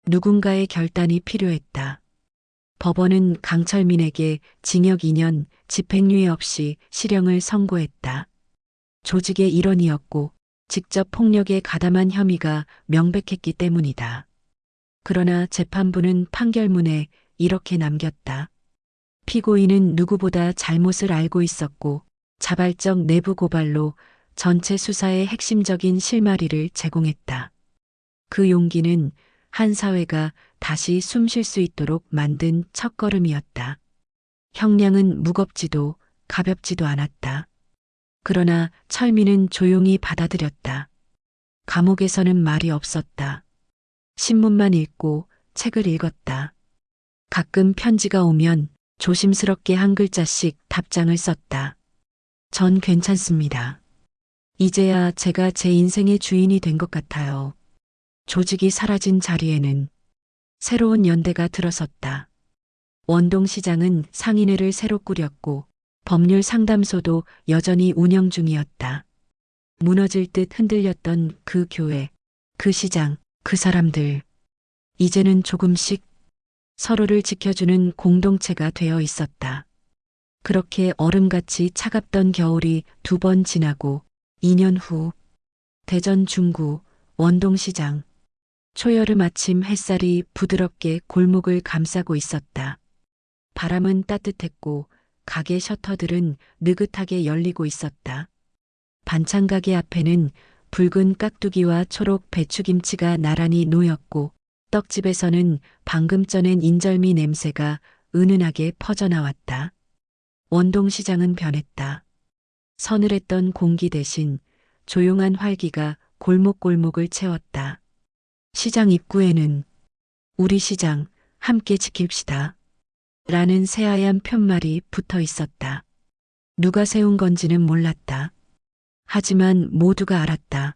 누군가의 결단이 필요했다. 법원은 강철민에게 징역 2년, 집행유예 없이 실형을 선고했다. 조직의 일원이었고 직접 폭력에 가담한 혐의가 명백했기 때문이다. 그러나 재판부는 판결문에 이렇게 남겼다. 피고인은 누구보다 잘못을 알고 있었고 자발적 내부 고발로 전체 수사의 핵심적인 실마리를 제공했다. 그 용기는 한 사회가 다시 숨 쉴 수 있도록 만든 첫걸음이었다. 형량은 무겁지도 가볍지도 않았다. 그러나 철민은 조용히 받아들였다. 감옥에서는 말이 없었다. 신문만 읽고 책을 읽었다. 가끔 편지가 오면 조심스럽게 한 글자씩 답장을 썼다. 전 괜찮습니다. 이제야 제가 제 인생의 주인이 된 것 같아요. 조직이 사라진 자리에는 새로운 연대가 들어섰다. 원동시장은 상인회를 새로 꾸렸고 법률 상담소도 여전히 운영 중이었다. 무너질 듯 흔들렸던 그 교회, 그 시장, 그 사람들. 이제는 조금씩 서로를 지켜주는 공동체가 되어 있었다. 그렇게 얼음같이 차갑던 겨울이 2번 지나고 2년 후 대전 중구 원동시장 초여름 아침 햇살이 부드럽게 골목을 감싸고 있었다. 바람은 따뜻했고 가게 셔터들은 느긋하게 열리고 있었다. 반찬 가게 앞에는 붉은 깍두기와 초록 배추김치가 나란히 놓였고 떡집에서는 방금 쪄낸 인절미 냄새가 은은하게 퍼져나왔다. 원동시장은 변했다. 서늘했던 공기 대신 조용한 활기가 골목골목을 채웠다. 시장 입구에는 우리 시장 함께 지킵시다. 라는 새하얀 편말이 붙어 있었다. 누가 세운 건지는 몰랐다. 하지만 모두가 알았다.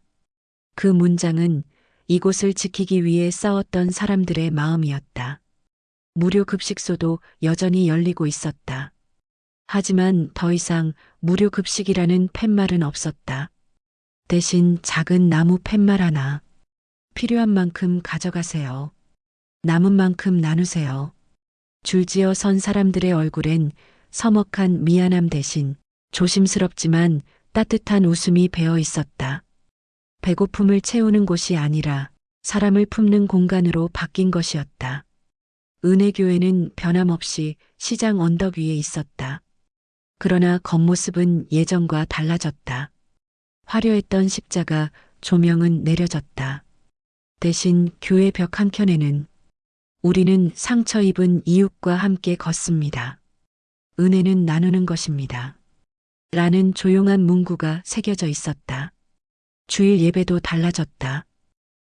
그 문장은 이곳을 지키기 위해 싸웠던 사람들의 마음이었다. 무료 급식소도 여전히 열리고 있었다. 하지만 더 이상 무료 급식이라는 팻말은 없었다. 대신 작은 나무 팻말 하나. 필요한 만큼 가져가세요. 남은 만큼 나누세요. 줄지어 선 사람들의 얼굴엔 서먹한 미안함 대신 조심스럽지만 따뜻한 웃음이 배어 있었다. 배고픔을 채우는 곳이 아니라 사람을 품는 공간으로 바뀐 것이었다. 은혜교회는 변함없이 시장 언덕 위에 있었다. 그러나 겉모습은 예전과 달라졌다. 화려했던 십자가 조명은 내려졌다. 대신 교회 벽 한켠에는 우리는 상처 입은 이웃과 함께 걷습니다. 은혜는 나누는 것입니다. 라는 조용한 문구가 새겨져 있었다. 주일 예배도 달라졌다.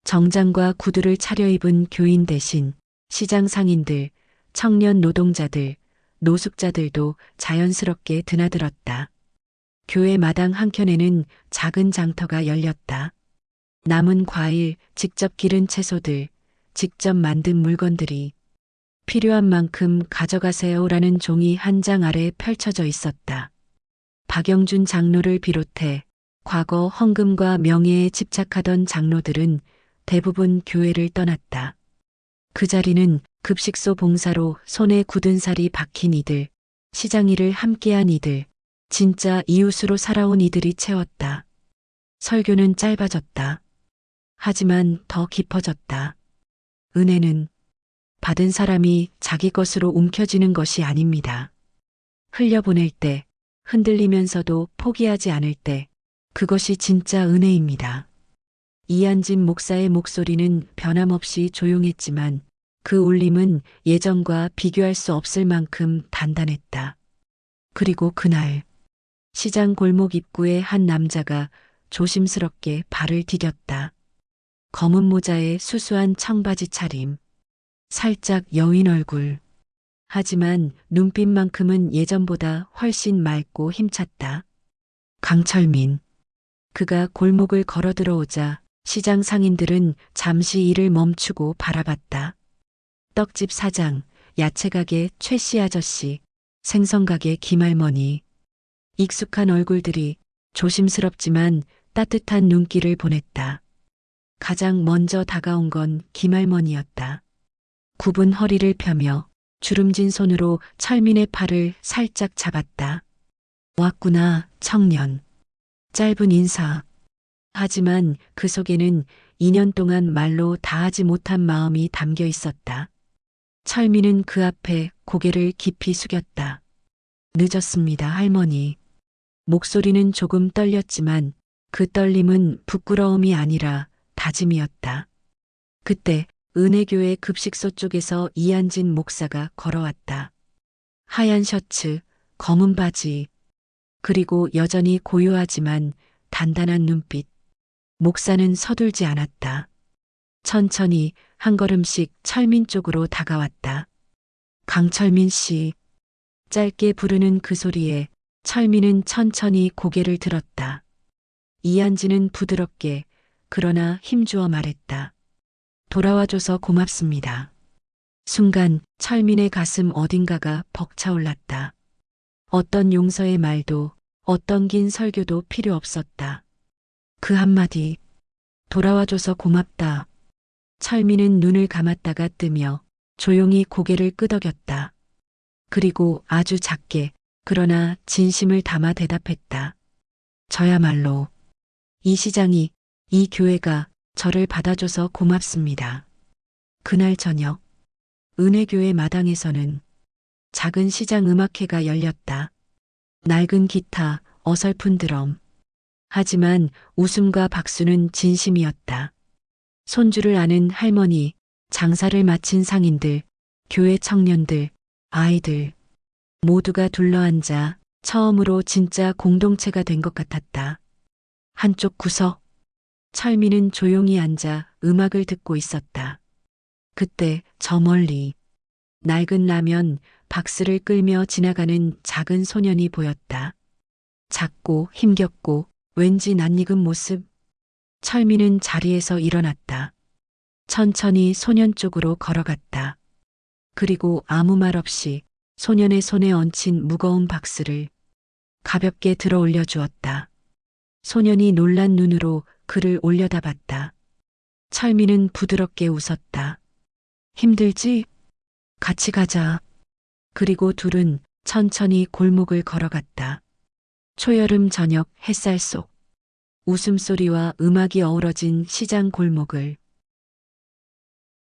정장과 구두를 차려입은 교인 대신 시장 상인들, 청년 노동자들, 노숙자들도 자연스럽게 드나들었다. 교회 마당 한켠에는 작은 장터가 열렸다. 남은 과일, 직접 기른 채소들, 직접 만든 물건들이 필요한 만큼 가져가세요라는 종이 한 장 아래 펼쳐져 있었다. 박영준 장로를 비롯해 과거 헌금과 명예에 집착하던 장로들은 대부분 교회를 떠났다. 그 자리는 급식소 봉사로 손에 굳은 살이 박힌 이들, 시장 일을 함께한 이들, 진짜 이웃으로 살아온 이들이 채웠다. 설교는 짧아졌다. 하지만 더 깊어졌다. 은혜는 받은 사람이 자기 것으로 움켜쥐는 것이 아닙니다. 흘려보낼 때, 흔들리면서도 포기하지 않을 때, 그것이 진짜 은혜입니다. 이한진 목사의 목소리는 변함없이 조용했지만 그 울림은 예전과 비교할 수 없을 만큼 단단했다. 그리고 그날 시장 골목 입구에 한 남자가 조심스럽게 발을 디뎠다. 검은 모자에 수수한 청바지 차림, 살짝 여인 얼굴. 하지만 눈빛만큼은 예전보다 훨씬 맑고 힘찼다. 강철민. 그가 골목을 걸어 들어오자 시장 상인들은 잠시 일을 멈추고 바라봤다. 떡집 사장, 야채가게 최씨 아저씨, 생선가게 김할머니. 익숙한 얼굴들이 조심스럽지만 따뜻한 눈길을 보냈다. 가장 먼저 다가온 건 김할머니였다. 굽은 허리를 펴며 주름진 손으로 철민의 팔을 살짝 잡았다. 왔구나, 청년. 짧은 인사. 하지만 그 속에는 2년 동안 말로 다하지 못한 마음이 담겨 있었다. 철민은 그 앞에 고개를 깊이 숙였다. 늦었습니다, 할머니. 목소리는 조금 떨렸지만 그 떨림은 부끄러움이 아니라 다짐이었다. 그때 은혜교회 급식소 쪽에서 이한진 목사가 걸어왔다. 하얀 셔츠, 검은 바지, 그리고 여전히 고요하지만 단단한 눈빛. 목사는 서둘지 않았다. 천천히 한 걸음씩 철민 쪽으로 다가왔다. 강철민 씨. 짧게 부르는 그 소리에 철민은 천천히 고개를 들었다. 이한진은 부드럽게 그러나 힘주어 말했다. 돌아와줘서 고맙습니다. 순간 철민의 가슴 어딘가가 벅차올랐다. 어떤 용서의 말도, 어떤 긴 설교도 필요 없었다. 그 한마디, 돌아와줘서 고맙다. 철민은 눈을 감았다가 뜨며 조용히 고개를 끄덕였다. 그리고 아주 작게, 그러나 진심을 담아 대답했다. 저야말로 이 시장이, 이 교회가 저를 받아줘서 고맙습니다. 그날 저녁, 은혜교회 마당에서는 작은 시장 음악회가 열렸다. 낡은 기타, 어설픈 드럼. 하지만 웃음과 박수는 진심이었다. 손주를 아는 할머니, 장사를 마친 상인들, 교회 청년들, 아이들, 모두가 둘러앉아 처음으로 진짜 공동체가 된 것 같았다. 한쪽 구석, 철민은 조용히 앉아 음악을 듣고 있었다. 그때 저 멀리 낡은 라면 박스를 끌며 지나가는 작은 소년이 보였다. 작고 힘겹고 왠지 낯익은 모습. 철민은 자리에서 일어났다. 천천히 소년 쪽으로 걸어갔다. 그리고 아무 말 없이 소년의 손에 얹힌 무거운 박스를 가볍게 들어 올려 주었다. 소년이 놀란 눈으로 그를 올려다봤다. 철민은 부드럽게 웃었다. 힘들지? 같이 가자. 그리고 둘은 천천히 골목을 걸어갔다. 초여름 저녁 햇살 속 웃음소리와 음악이 어우러진 시장 골목을